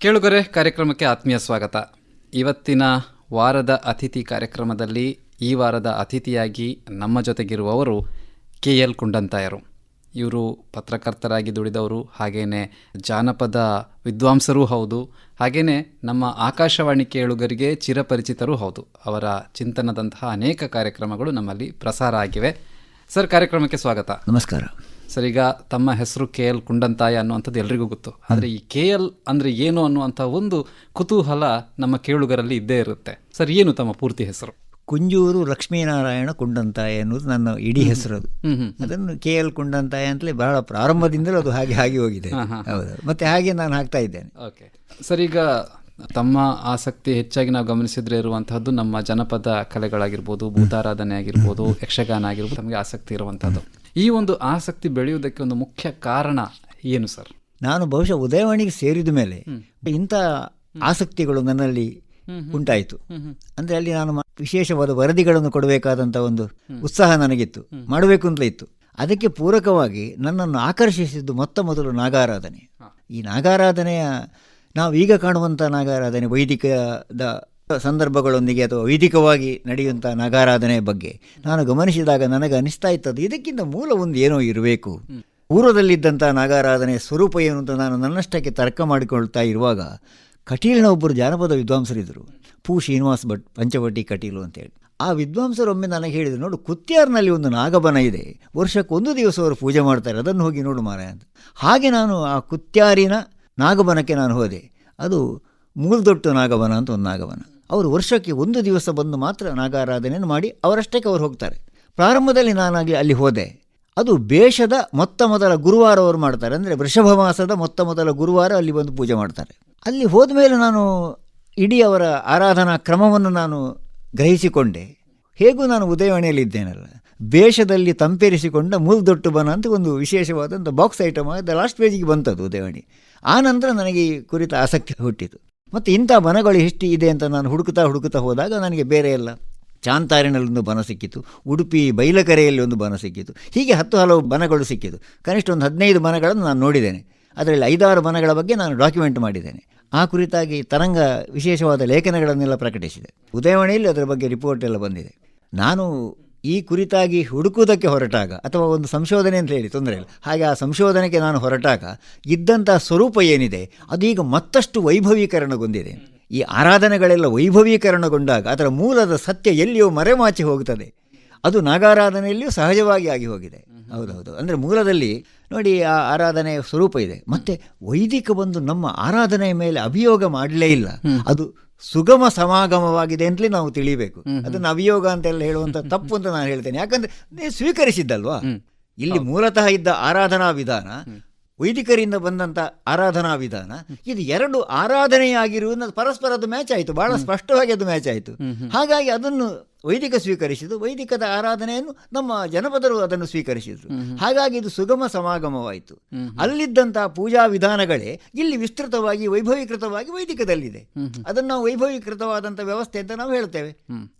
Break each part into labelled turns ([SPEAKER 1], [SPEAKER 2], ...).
[SPEAKER 1] ಕೇಳುಗರೆ, ಕಾರ್ಯಕ್ರಮಕ್ಕೆ ಆತ್ಮೀಯ ಸ್ವಾಗತ. ಇವತ್ತಿನ ವಾರದ ಅತಿಥಿ ಕಾರ್ಯಕ್ರಮದಲ್ಲಿ ಈ ವಾರದ ಅತಿಥಿಯಾಗಿ ನಮ್ಮ ಜೊತೆಗಿರುವವರು KL ಕುಂಡಂತಾಯರು. ಇವರು ಪತ್ರಕರ್ತರಾಗಿ ದುಡಿದವರು, ಹಾಗೆಯೇ ಜಾನಪದ ವಿದ್ವಾಂಸರೂ ಹೌದು, ಹಾಗೆಯೇ ನಮ್ಮ ಆಕಾಶವಾಣಿ ಕೇಳುಗರಿಗೆ ಚಿರಪರಿಚಿತರೂ ಹೌದು. ಅವರ ಚಿಂತನದಂತಹ ಅನೇಕ ಕಾರ್ಯಕ್ರಮಗಳು ನಮ್ಮಲ್ಲಿ ಪ್ರಸಾರ ಆಗಿವೆ. ಸರ್, ಕಾರ್ಯಕ್ರಮಕ್ಕೆ ಸ್ವಾಗತ.
[SPEAKER 2] ನಮಸ್ಕಾರ
[SPEAKER 1] ಸರ್. ಈಗ ತಮ್ಮ ಹೆಸರು KL ಕುಂಡಂತಾಯ ಅನ್ನುವಂಥದ್ದು ಎಲ್ರಿಗೂ ಗೊತ್ತು. ಆದರೆ ಈ KL ಅಂದರೆ ಏನು ಅನ್ನುವಂಥ ಒಂದು ಕುತೂಹಲ ನಮ್ಮ ಕೇಳುಗರಲ್ಲಿ ಇದ್ದೇ ಇರುತ್ತೆ. ಸರ್, ಏನು ತಮ್ಮ ಪೂರ್ತಿ ಹೆಸರು?
[SPEAKER 2] ಕುಂಜೂರು ಲಕ್ಷ್ಮೀನಾರಾಯಣ ಕುಂಡಂತಾಯ ಅನ್ನೋದು ನನ್ನ ಇಡೀ ಹೆಸರು. ಅದನ್ನು KL ಕುಂಡಂತಾಯ ಅಂತಲೇ ಬಹಳ ಪ್ರಾರಂಭದಿಂದಲೂ ಅದು ಹಾಗೆ ಹೋಗಿದೆ. ಹೌದು, ಮತ್ತೆ ಹಾಗೆ ನಾನು ಹಾಕ್ತಾ ಇದ್ದೇನೆ.
[SPEAKER 1] ಓಕೆ ಸರ್, ಈಗ ತಮ್ಮ ಆಸಕ್ತಿ ಹೆಚ್ಚಾಗಿ ನಾವು ಗಮನಿಸಿದ್ರೆ ಇರುವಂತಹದ್ದು ನಮ್ಮ ಜನಪದ ಕಲೆಗಳಾಗಿರ್ಬೋದು, ಭೂತಾರಾಧನೆ ಆಗಿರ್ಬೋದು, ಯಕ್ಷಗಾನ ಆಗಿರ್ಬೋದು, ನಮಗೆ ಆಸಕ್ತಿ ಇರುವಂಥದ್ದು. ಈ ಒಂದು ಆಸಕ್ತಿ ಬೆಳೆಯುವುದಕ್ಕೆ ಒಂದು ಮುಖ್ಯ ಕಾರಣ ಏನು ಸರ್?
[SPEAKER 2] ನಾನು ಬಹುಶಃ ಉದಯವಾಣಿಗೆ ಸೇರಿದ ಮೇಲೆ ಇಂಥ ಆಸಕ್ತಿಗಳು ನನ್ನಲ್ಲಿ ಉಂಟಾಯಿತು. ಅಂದರೆ ಅಲ್ಲಿ ನಾನು ವಿಶೇಷವಾದ ವರದಿಗಳನ್ನು ಕೊಡಬೇಕಾದಂಥ ಒಂದು ಉತ್ಸಾಹ ನನಗಿತ್ತು, ಮಾಡಬೇಕು ಅಂತಲೇ ಇತ್ತು. ಅದಕ್ಕೆ ಪೂರಕವಾಗಿ ನನ್ನನ್ನು ಆಕರ್ಷಿಸಿದ್ದು ಮೊದಲು ನಾಗಾರಾಧನೆ. ಈ ನಾಗಾರಾಧನೆಯ ನಾವು ಈಗ ಕಾಣುವಂಥ ನಾಗಾರಾಧನೆ ವೈದಿಕದ ಸಂದರ್ಭಗಳೊಂದಿಗೆ ಅಥವಾ ವೈದಿಕವಾಗಿ ನಡೆಯುವಂಥ ನಾಗಾರಾಧನೆಯ ಬಗ್ಗೆ ನಾನು ಗಮನಿಸಿದಾಗ ನನಗೆ ಅನಿಸ್ತಾ ಇತ್ತದು ಇದಕ್ಕಿಂತ ಮೂಲ ಒಂದು ಏನೋ ಇರಬೇಕು. ಪೂರ್ವದಲ್ಲಿದ್ದಂಥ ನಾಗಾರಾಧನೆಯ ಸ್ವರೂಪ ಏನು ಅಂತ ನಾನು ನನ್ನಷ್ಟಕ್ಕೆ ತರ್ಕ ಮಾಡಿಕೊಳ್ತಾ ಇರುವಾಗ ಕಟೀಲ್ನ ಒಬ್ಬರು ಜಾನಪದ ವಿದ್ವಾಂಸರಿದ್ದರು, ಪು ಶ್ರೀನಿವಾಸ್ ಭಟ್, ಪಂಚವಟಿ ಕಟೀಲು ಅಂತೇಳಿ. ಆ ವಿದ್ವಾಂಸರೊಮ್ಮೆ ನನಗೆ ಹೇಳಿದರು, ನೋಡು ಕುತ್ಯಾರ್ನಲ್ಲಿ ಒಂದು ನಾಗಬನ ಇದೆ, ವರ್ಷಕ್ಕೊಂದು ದಿವಸ ಅವರು ಪೂಜೆ ಮಾಡ್ತಾರೆ, ಅದನ್ನು ಹೋಗಿ ನೋಡು ಮಾರಾಯ ಅಂತ. ಹಾಗೆ ನಾನು ಆ ಕುತ್ಯಾರಿನ ನಾಗಬನಕ್ಕೆ ನಾನು ಹೋದೆ. ಅದು ಮೂಲದೊಟ್ಟು ನಾಗಬನ ಅಂತ ಒಂದು ನಾಗಬನ. ಅವರು ವರ್ಷಕ್ಕೆ ಒಂದು ದಿವಸ ಬಂದು ಮಾತ್ರ ನಾಗಾರಾಧನೆಯನ್ನು ಮಾಡಿ ಅವರಷ್ಟಕ್ಕೆ ಅವರು ಹೋಗ್ತಾರೆ. ಪ್ರಾರಂಭದಲ್ಲಿ ನಾನಾಗಿ ಅಲ್ಲಿ ಹೋದೆ. ಅದು ಬೇಷದ ಮೊದಲ ಗುರುವಾರ ಅವರು ಮಾಡ್ತಾರೆ, ಅಂದರೆ ವೃಷಭ ಮಾಸದ ಮೊದಲ ಗುರುವಾರ ಅಲ್ಲಿ ಬಂದು ಪೂಜೆ ಮಾಡ್ತಾರೆ. ಅಲ್ಲಿ ಹೋದ ಮೇಲೆ ನಾನು ಇಡೀ ಅವರ ಆರಾಧನಾ ಕ್ರಮವನ್ನು ನಾನು ಗ್ರಹಿಸಿಕೊಂಡೆ. ಹೇಗೂ ನಾನು ಉದಯವಾಣಿಯಲ್ಲಿ ಇದ್ದೇನಲ್ಲ, ಬೇಷದಲ್ಲಿ ತಂಪೇರಿಸಿಕೊಂಡ ಮೂಲದೊಟ್ಟು ಬನ ಅಂತ ಒಂದು ವಿಶೇಷವಾದಂಥ ಬಾಕ್ಸ್ ಐಟಮ್ ಆದ ಲಾಸ್ಟ್ ಪೇಜಿಗೆ ಬಂತದ್ದು ಉದಯವಾಣಿ. ಆ ನಂತರ ನನಗೆ ಈ ಕುರಿತ ಆಸಕ್ತಿ ಹುಟ್ಟಿತು. ಮತ್ತು ಇಂಥ ಬನಗಳು ಎಷ್ಟು ಇದೆ ಅಂತ ನಾನು ಹುಡುಕುತ್ತಾ ಹೋದಾಗ ನನಗೆ ಬೇರೆ ಎಲ್ಲ ಚಾಂತಾರಿನಲ್ಲೊಂದು ಬನ ಸಿಕ್ಕಿತು, ಉಡುಪಿ ಬೈಲಕೆರೆಯಲ್ಲಿ ಒಂದು ಬನ ಸಿಕ್ಕಿತು, ಹೀಗೆ ಹಲವು ಬನಗಳು ಸಿಕ್ಕಿತು. ಕನಿಷ್ಠ ಒಂದು 15 ಬನಗಳನ್ನು ನಾನು ನೋಡಿದ್ದೇನೆ. ಅದರಲ್ಲಿ 5-6 ಬನಗಳ ಬಗ್ಗೆ ನಾನು ಡಾಕ್ಯುಮೆಂಟ್ ಮಾಡಿದ್ದೇನೆ. ಆ ಕುರಿತಾಗಿ ತರಂಗ ವಿಶೇಷವಾದ ಲೇಖನಗಳನ್ನೆಲ್ಲ ಪ್ರಕಟಿಸಿದೆ. ಉದಯವಾಣಿಯಲ್ಲಿ ಅದರ ಬಗ್ಗೆ ರಿಪೋರ್ಟ್ ಎಲ್ಲ ಬಂದಿದೆ. ನಾನು ಈ ಕುರಿತಾಗಿ ಹುಡುಕುವುದಕ್ಕೆ ಹೊರಟಾಗ, ಅಥವಾ ಒಂದು ಸಂಶೋಧನೆ ಅಂತ ಹೇಳಿ ತೊಂದರೆ ಇಲ್ಲ, ಹಾಗೆ ಆ ಸಂಶೋಧನೆಗೆ ನಾನು ಹೊರಟಾಗ ಇದ್ದಂಥ ಸ್ವರೂಪ ಏನಿದೆ ಅದೀಗ ಮತ್ತಷ್ಟು ವೈಭವೀಕರಣಗೊಂಡಿದೆ. ಈ ಆರಾಧನೆಗಳೆಲ್ಲ ವೈಭವೀಕರಣಗೊಂಡಾಗ ಅದರ ಮೂಲದ ಸತ್ಯ ಎಲ್ಲಿಯೋ ಮರೆಮಾಚಿ ಹೋಗ್ತದೆ. ಅದು ನಾಗಾರಾಧನೆಯಲ್ಲಿಯೂ ಸಹಜವಾಗಿ ಆಗಿ ಹೋಗಿದೆ. ಹೌದೌದು, ಅಂದರೆ ಮೂಲದಲ್ಲಿ ನೋಡಿ ಆ ಆರಾಧನೆಯ ಸ್ವರೂಪ ಇದೆ. ಮತ್ತು ವೈದಿಕ ಬಂದು ನಮ್ಮ ಆರಾಧನೆಯ ಮೇಲೆ ಅಭಿಯೋಗ ಮಾಡಲೇ ಇಲ್ಲ, ಅದು ಸುಗಮ ಸಮಾಗಮವಾಗಿದೆ ಅಂತಲೇ ನಾವು ತಿಳಿಬೇಕು. ಅದನ್ನು ಅಭಿಯೋಗ ಅಂತೆಲ್ಲ ಹೇಳುವಂಥ ತಪ್ಪು ಅಂತ ನಾನು ಹೇಳ್ತೇನೆ. ಯಾಕಂದರೆ ನೀವು ಸ್ವೀಕರಿಸಿದ್ದಲ್ವಾ. ಇಲ್ಲಿ ಮೂಲತಃ ಇದ್ದ ಆರಾಧನಾ ವಿಧಾನ, ವೈದಿಕರಿಂದ ಬಂದಂಥ ಆರಾಧನಾ ವಿಧಾನ, ಇದು ಎರಡು ಆರಾಧನೆಯಾಗಿರುವುದು ಪರಸ್ಪರ ಅದು ಮ್ಯಾಚ್ ಆಯಿತು, ಬಹಳ ಸ್ಪಷ್ಟವಾಗಿ ಅದು ಮ್ಯಾಚ್ ಆಯಿತು. ಹಾಗಾಗಿ ಅದನ್ನು ವೈದಿಕ ಸ್ವೀಕರಿಸಿದ್ದು, ವೈದಿಕದ ಆರಾಧನೆಯನ್ನು ನಮ್ಮ ಜನಪದರು ಅದನ್ನು ಸ್ವೀಕರಿಸಿದರು. ಹಾಗಾಗಿ ಇದು ಸುಗಮ ಸಮಾಗಮವಾಯಿತು. ಅಲ್ಲಿದ್ದಂತಹ ಪೂಜಾ ವಿಧಾನಗಳೇ ಇಲ್ಲಿ ವಿಸ್ತೃತವಾಗಿ ವೈಭವೀಕೃತವಾಗಿ ವೈದಿಕದಲ್ಲಿದೆ. ಅದನ್ನು ನಾವು ವೈಭವೀಕೃತವಾದಂಥ ವ್ಯವಸ್ಥೆ ಅಂತ ನಾವು ಹೇಳ್ತೇವೆ.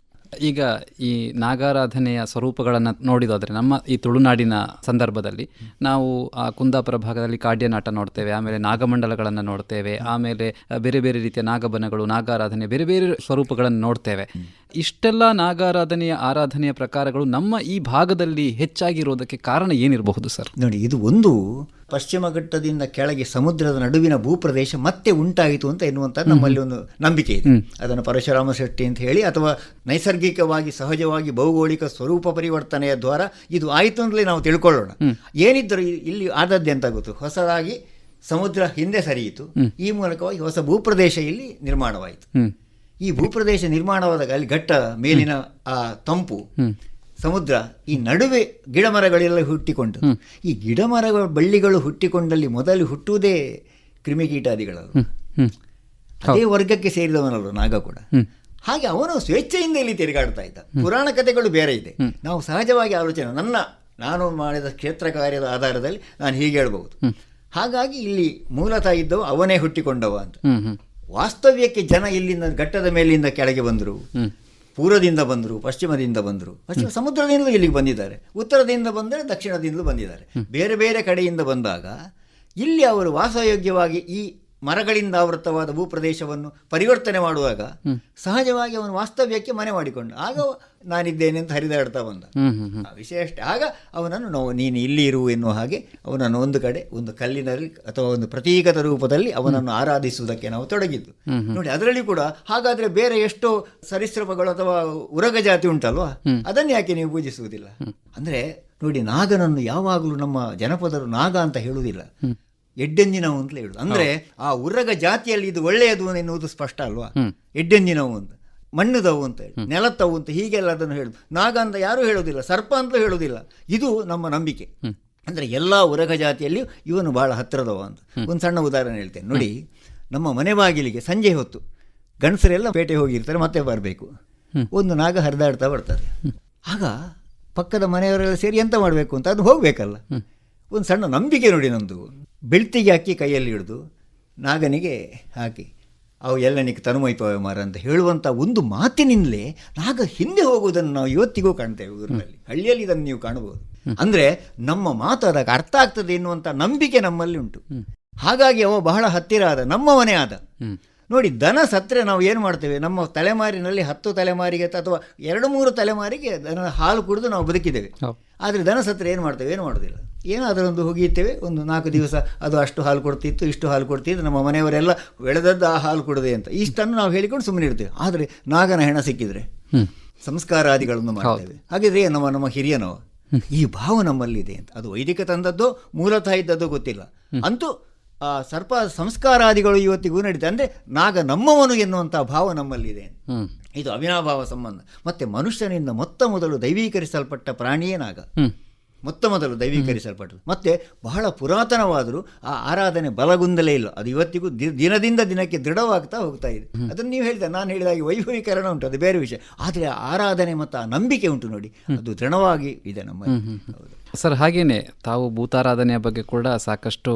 [SPEAKER 1] ಈಗ ಈ ನಾಗಾರಾಧನೆಯ ಸ್ವರೂಪಗಳನ್ನು ನೋಡಿದಾದರೆ ನಮ್ಮ ಈ ತುಳುನಾಡಿನ ಸಂದರ್ಭದಲ್ಲಿ ನಾವು ಆ ಕುಂದಾಪುರ ಭಾಗದಲ್ಲಿ ಕಾಡ್ಯನಾಟ ನೋಡ್ತೇವೆ, ಆಮೇಲೆ ನಾಗಮಂಡಲಗಳನ್ನು ನೋಡ್ತೇವೆ, ಆಮೇಲೆ ಬೇರೆ ಬೇರೆ ರೀತಿಯ ನಾಗಬನಗಳು, ನಾಗಾರಾಧನೆ, ಬೇರೆ ಬೇರೆ ಸ್ವರೂಪಗಳನ್ನು ನೋಡ್ತೇವೆ. ಇಷ್ಟೆಲ್ಲ ನಾಗಾರಾಧನೆಯ ಆರಾಧನೆಯ ಪ್ರಕಾರಗಳು ನಮ್ಮ ಈ ಭಾಗದಲ್ಲಿ ಹೆಚ್ಚಾಗಿರೋದಕ್ಕೆ ಕಾರಣ ಏನಿರಬಹುದು ಸರ್?
[SPEAKER 2] ನೋಡಿ, ಇದು ಒಂದು ಪಶ್ಚಿಮ ಘಟ್ಟದಿಂದ ಕೆಳಗೆ ಸಮುದ್ರದ ನಡುವಿನ ಭೂಪ್ರದೇಶ ಮತ್ತೆ ಉಂಟಾಯಿತು ಅಂತ ಎನ್ನುವಂಥ ನಮ್ಮಲ್ಲಿ ಒಂದು ನಂಬಿಕೆ ಇದೆ. ಅದನ್ನು ಪರಶುರಾಮ ಸೃಷ್ಟಿ ಅಂತ ಹೇಳಿ, ಅಥವಾ ನೈಸರ್ಗಿಕವಾಗಿ ಸಹಜವಾಗಿ ಭೌಗೋಳಿಕ ಸ್ವರೂಪ ಪರಿವರ್ತನೆಯ ದ್ವಾರ ಇದು ಆಯಿತು ಅಂತಲೇ ನಾವು ತಿಳ್ಕೊಳ್ಳೋಣ. ಏನಿದ್ದರೂ ಇಲ್ಲಿ ಆದದ್ದೇ ಅಂತ ಗೊತ್ತು, ಹೊಸದಾಗಿ ಸಮುದ್ರ ಹಿಂದೆ ಸರಿಯಿತು, ಈ ಮೂಲಕವಾಗಿ ಹೊಸ ಭೂಪ್ರದೇಶ ಇಲ್ಲಿ ನಿರ್ಮಾಣವಾಯಿತು. ಈ ಭೂಪ್ರದೇಶ ನಿರ್ಮಾಣವಾದಾಗ ಅಲ್ಲಿ ಘಟ್ಟ ಮೇಲಿನ ಆ ತಂಪು, ಸಮುದ್ರ, ಈ ನಡುವೆ ಗಿಡಮರಗಳೆಲ್ಲ ಹುಟ್ಟಿಕೊಂಡು, ಈ ಗಿಡಮರಗಳ ಬಳ್ಳಿಗಳು ಹುಟ್ಟಿಕೊಂಡಲ್ಲಿ ಮೊದಲು ಹುಟ್ಟುವುದೇ ಕ್ರಿಮಿಕೀಟಾದಿಗಳು. ಅದೇ ವರ್ಗಕ್ಕೆ ಸೇರಿದವನಲ್ಲ ನಾಗ ಕೂಡ. ಹಾಗೆ ಅವನು ಸ್ವೇಚ್ಛೆಯಿಂದ ಇಲ್ಲಿ ತಿರುಗಾಡ್ತಾ ಇದ್ದ. ಪುರಾಣ ಕಥೆಗಳು ಬೇರೆ ಇದೆ. ನಾವು ಸಹಜವಾಗಿ ಆಲೋಚನೆ, ನಾನು ಮಾಡಿದ ಕ್ಷೇತ್ರ ಕಾರ್ಯದ ಆಧಾರದಲ್ಲಿ ನಾನು ಹೀಗೆ ಹೇಳ್ಬಹುದು. ಹಾಗಾಗಿ ಇಲ್ಲಿ ಮೂಲತಃ ಇದ್ದವ ಅವನೇ ಹುಟ್ಟಿಕೊಂಡವ ಅಂತ. ವಾಸ್ತವ್ಯಕ್ಕೆ ಜನ ಇಲ್ಲಿಂದ ಘಟ್ಟದ ಮೇಲಿಂದ ಕೆಳಗೆ ಬಂದರು, ಪೂರ್ವದಿಂದ ಬಂದರು, ಪಶ್ಚಿಮದಿಂದ ಬಂದರು, ಪಶ್ಚಿಮ ಸಮುದ್ರದಿಂದಲೂ ಇಲ್ಲಿಗೆ ಬಂದಿದ್ದಾರೆ, ಉತ್ತರದಿಂದ ಬಂದರೆ ದಕ್ಷಿಣದಿಂದಲೂ ಬಂದಿದ್ದಾರೆ. ಬೇರೆ ಬೇರೆ ಕಡೆಯಿಂದ ಬಂದಾಗ ಇಲ್ಲಿ ಅವರು ವಾಸಯೋಗ್ಯವಾಗಿ ಈ ಮರಗಳಿಂದ ಆವೃತವಾದ ಭೂಪ್ರದೇಶವನ್ನು ಪರಿವರ್ತನೆ ಮಾಡುವಾಗ ಸಹಜವಾಗಿ ಅವನು ವಾಸ್ತವ್ಯಕ್ಕೆ ಮನೆ ಮಾಡಿಕೊಂಡ. ಆಗ ನಾನಿದ್ದೇನೆ ಅಂತ ಹರಿದಾಡ್ತಾ ಬಂದ. ಆ ವಿಷಯ ಅಷ್ಟೇ. ಆಗ ಅವನನ್ನು ನೀನು ಇಲ್ಲಿ ಇರು ಎನ್ನುವ ಹಾಗೆ ಅವನನ್ನು ಒಂದು ಕಡೆ ಒಂದು ಕಲ್ಲಿನಲ್ಲಿ ಅಥವಾ ಒಂದು ಪ್ರತೀಕದ ರೂಪದಲ್ಲಿ ಅವನನ್ನು ಆರಾಧಿಸುವುದಕ್ಕೆ ನಾವು ತೊಡಗಿದ್ದು ನೋಡಿ. ಅದರಲ್ಲಿ ಕೂಡ ಹಾಗಾದ್ರೆ ಬೇರೆ ಎಷ್ಟೋ ಸರೀಸೃಪಗಳು ಅಥವಾ ಉರಗ ಜಾತಿ ಉಂಟಲ್ವಾ, ಅದನ್ನು ಯಾಕೆ ನೀವು ಪೂಜಿಸುವುದಿಲ್ಲ? ಅಂದ್ರೆ ನೋಡಿ, ನಾಗನನ್ನು ಯಾವಾಗಲೂ ನಮ್ಮ ಜನಪದರು ನಾಗ ಅಂತ ಹೇಳುವುದಿಲ್ಲ, ಎಡ್ಡೆಂಜಿನವು ಅಂತಲೇ ಹೇಳುದು. ಅಂದ್ರೆ ಆ ಉರಗ ಜಾತಿಯಲ್ಲಿ ಇದು ಒಳ್ಳೆಯದು ಎನ್ನುವುದು ಸ್ಪಷ್ಟ ಅಲ್ವಾ. ಎಡ್ಡೆಂಜಿನವು ಅಂತ, ಮಣ್ಣುದವು ಅಂತ ಹೇಳಿ, ನೆಲತ್ತವು ಅಂತ ಹೀಗೆಲ್ಲ ಅದನ್ನು ಹೇಳುದು. ನಾಗ ಅಂತ ಯಾರೂ ಹೇಳುವುದಿಲ್ಲ, ಸರ್ಪ ಅಂತಲೂ ಹೇಳುವುದಿಲ್ಲ. ಇದು ನಮ್ಮ ನಂಬಿಕೆ. ಅಂದ್ರೆ ಎಲ್ಲಾ ಉರಗ ಜಾತಿಯಲ್ಲಿಯೂ ಇವನು ಬಹಳ ಹತ್ತಿರದವ ಅಂತ. ಒಂದು ಸಣ್ಣ ಉದಾಹರಣೆ ಹೇಳ್ತೇನೆ ನೋಡಿ. ನಮ್ಮ ಮನೆ ಬಾಗಿಲಿಗೆ ಸಂಜೆ ಹೊತ್ತು ಗಂಡಸರೆಲ್ಲ ಪೇಟೆ ಹೋಗಿರ್ತಾರೆ, ಮತ್ತೆ ಬರಬೇಕು. ಒಂದು ನಾಗ ಹರಿದಾಡ್ತಾ ಬರ್ತದೆ. ಆಗ ಪಕ್ಕದ ಮನೆಯವರೆಲ್ಲ ಸೇರಿ ಎಂತ ಮಾಡಬೇಕು ಅಂತ ಅದು ಹೋಗ್ಬೇಕಲ್ಲ. ಒಂದು ಸಣ್ಣ ನಂಬಿಕೆ ನೋಡಿ ನಮ್ಮದು. ಬೆಳ್ತಿಗೆ ಹಾಕಿ ಕೈಯಲ್ಲಿ ಹಿಡಿದು ನಾಗನಿಗೆ ಹಾಕಿ ಅವು ಎಲ್ಲನಿಗೆ ತನುಮೈಪವೆ ಮಾರ ಅಂತ ಹೇಳುವಂಥ ಒಂದು ಮಾತಿನಿಂದಲೇ ನಾಗ ಹಿಂದೆ ಹೋಗುವುದನ್ನು ನಾವು ಇವತ್ತಿಗೂ ಕಾಣ್ತೇವೆ ಊರಿನಲ್ಲಿ. ಹಳ್ಳಿಯಲ್ಲಿ ಇದನ್ನು ನೀವು ಕಾಣಬಹುದು. ಅಂದರೆ ನಮ್ಮ ಮಾತು ಅದಕ್ಕೆ ಅರ್ಥ ಆಗ್ತದೆ ಎನ್ನುವಂಥ ನಂಬಿಕೆ ನಮ್ಮಲ್ಲಿ ಉಂಟು. ಹಾಗಾಗಿ ಅವ ಬಹಳ ಹತ್ತಿರ ಆದ, ನಮ್ಮ ಮನೆ ಆದ. ನೋಡಿ, ದನ ಸತ್ತರೆ ನಾವು ಏನು ಮಾಡ್ತೇವೆ? ನಮ್ಮ ತಲೆಮಾರಿನಲ್ಲಿ 10 ತಲೆಮಾರಿಗೆ ಅಥವಾ 2-3 ತಲೆಮಾರಿಗೆ ದನ ಹಾಲು ಕುಡಿದು ನಾವು ಬದುಕಿದ್ದೇವೆ. ಆದರೆ ದನ ಸತ್ತರೆ ಏನು ಮಾಡ್ತೇವೆ? ಏನು ಮಾಡೋದಿಲ್ಲ. ಏನಾದರೊಂದು ಹೋಗಿರ್ತೇವೆ, ಒಂದು 4 ದಿವಸ ಅದು ಅಷ್ಟು ಹಾಲು ಕೊಡ್ತಿತ್ತು, ಇಷ್ಟು ಹಾಲು ಕೊಡ್ತಿತ್ತು, ನಮ್ಮ ಮನೆಯವರೆಲ್ಲ ಬೆಳೆದದ್ದು ಆ ಹಾಲು ಕುಡದೆ ಅಂತ ಇಷ್ಟನ್ನು ನಾವು ಹೇಳಿಕೊಂಡು ಸುಮ್ಮನೆ ಇರ್ತೇವೆ. ಆದರೆ ನಾಗನ ಹೆಣ ಸಿಕ್ಕಿದ್ರೆ ಸಂಸ್ಕಾರಾದಿಗಳನ್ನು ಮಾಡ್ತೇವೆ. ಹಾಗಿದ್ರೆ ನಮ್ಮ ಹಿರಿಯನವ ಈ ಭಾವ ನಮ್ಮಲ್ಲಿದೆ ಅಂತ. ಅದು ವೈದಿಕ ತಂದದ್ದೋ ಮೂಲತಃ ಇದ್ದದ್ದೋ ಗೊತ್ತಿಲ್ಲ. ಅಂತೂ ಆ ಸರ್ಪ ಸಂಸ್ಕಾರಾದಿಗಳು ಇವತ್ತಿಗೂ ನಡೀತದೆ. ಅಂದರೆ ನಾಗ ನಮ್ಮವನು ಎನ್ನುವಂಥ ಭಾವ ನಮ್ಮಲ್ಲಿದೆ. ಇದು ಅವಿನಾಭಾವ ಸಂಬಂಧ. ಮತ್ತೆ ಮನುಷ್ಯನಿಂದ ಮೊದಲು ದೈವೀಕರಿಸಲ್ಪಟ್ಟ ಪ್ರಾಣಿಯೇ ನಾಗ. ಮೊದಲು ದೈವೀಕರಿಸಲ್ಪಟ್ಟದ್ದು. ಮತ್ತೆ ಬಹಳ ಪುರಾತನವಾದರೂ ಆ ಆರಾಧನೆ ಬಲಗುಂದಲೇ ಇಲ್ಲ. ಅದು ಇವತ್ತಿಗೂ ದಿನದಿಂದ ದಿನಕ್ಕೆ ದೃಢವಾಗ್ತಾ ಹೋಗ್ತಾ ಇದೆ. ಅದನ್ನು ನೀವು ಹೇಳಿದ, ನಾನು ಹೇಳಿದಾಗೆ ವೈಭವೀಕರಣ ಉಂಟು, ಅದು ಬೇರೆ ವಿಷಯ. ಆದರೆ ಆ ಆರಾಧನೆ ಮತ್ತು ಆ ನಂಬಿಕೆ ಉಂಟು ನೋಡಿ, ಅದು ದೃಢವಾಗಿ ಇದೆ ನಮ್ಮಲ್ಲಿ.
[SPEAKER 1] ಸರ್, ಹಾಗೇನೆ ತಾವು ಭೂತಾರಾಧನೆಯ ಬಗ್ಗೆ ಕೂಡ ಸಾಕಷ್ಟು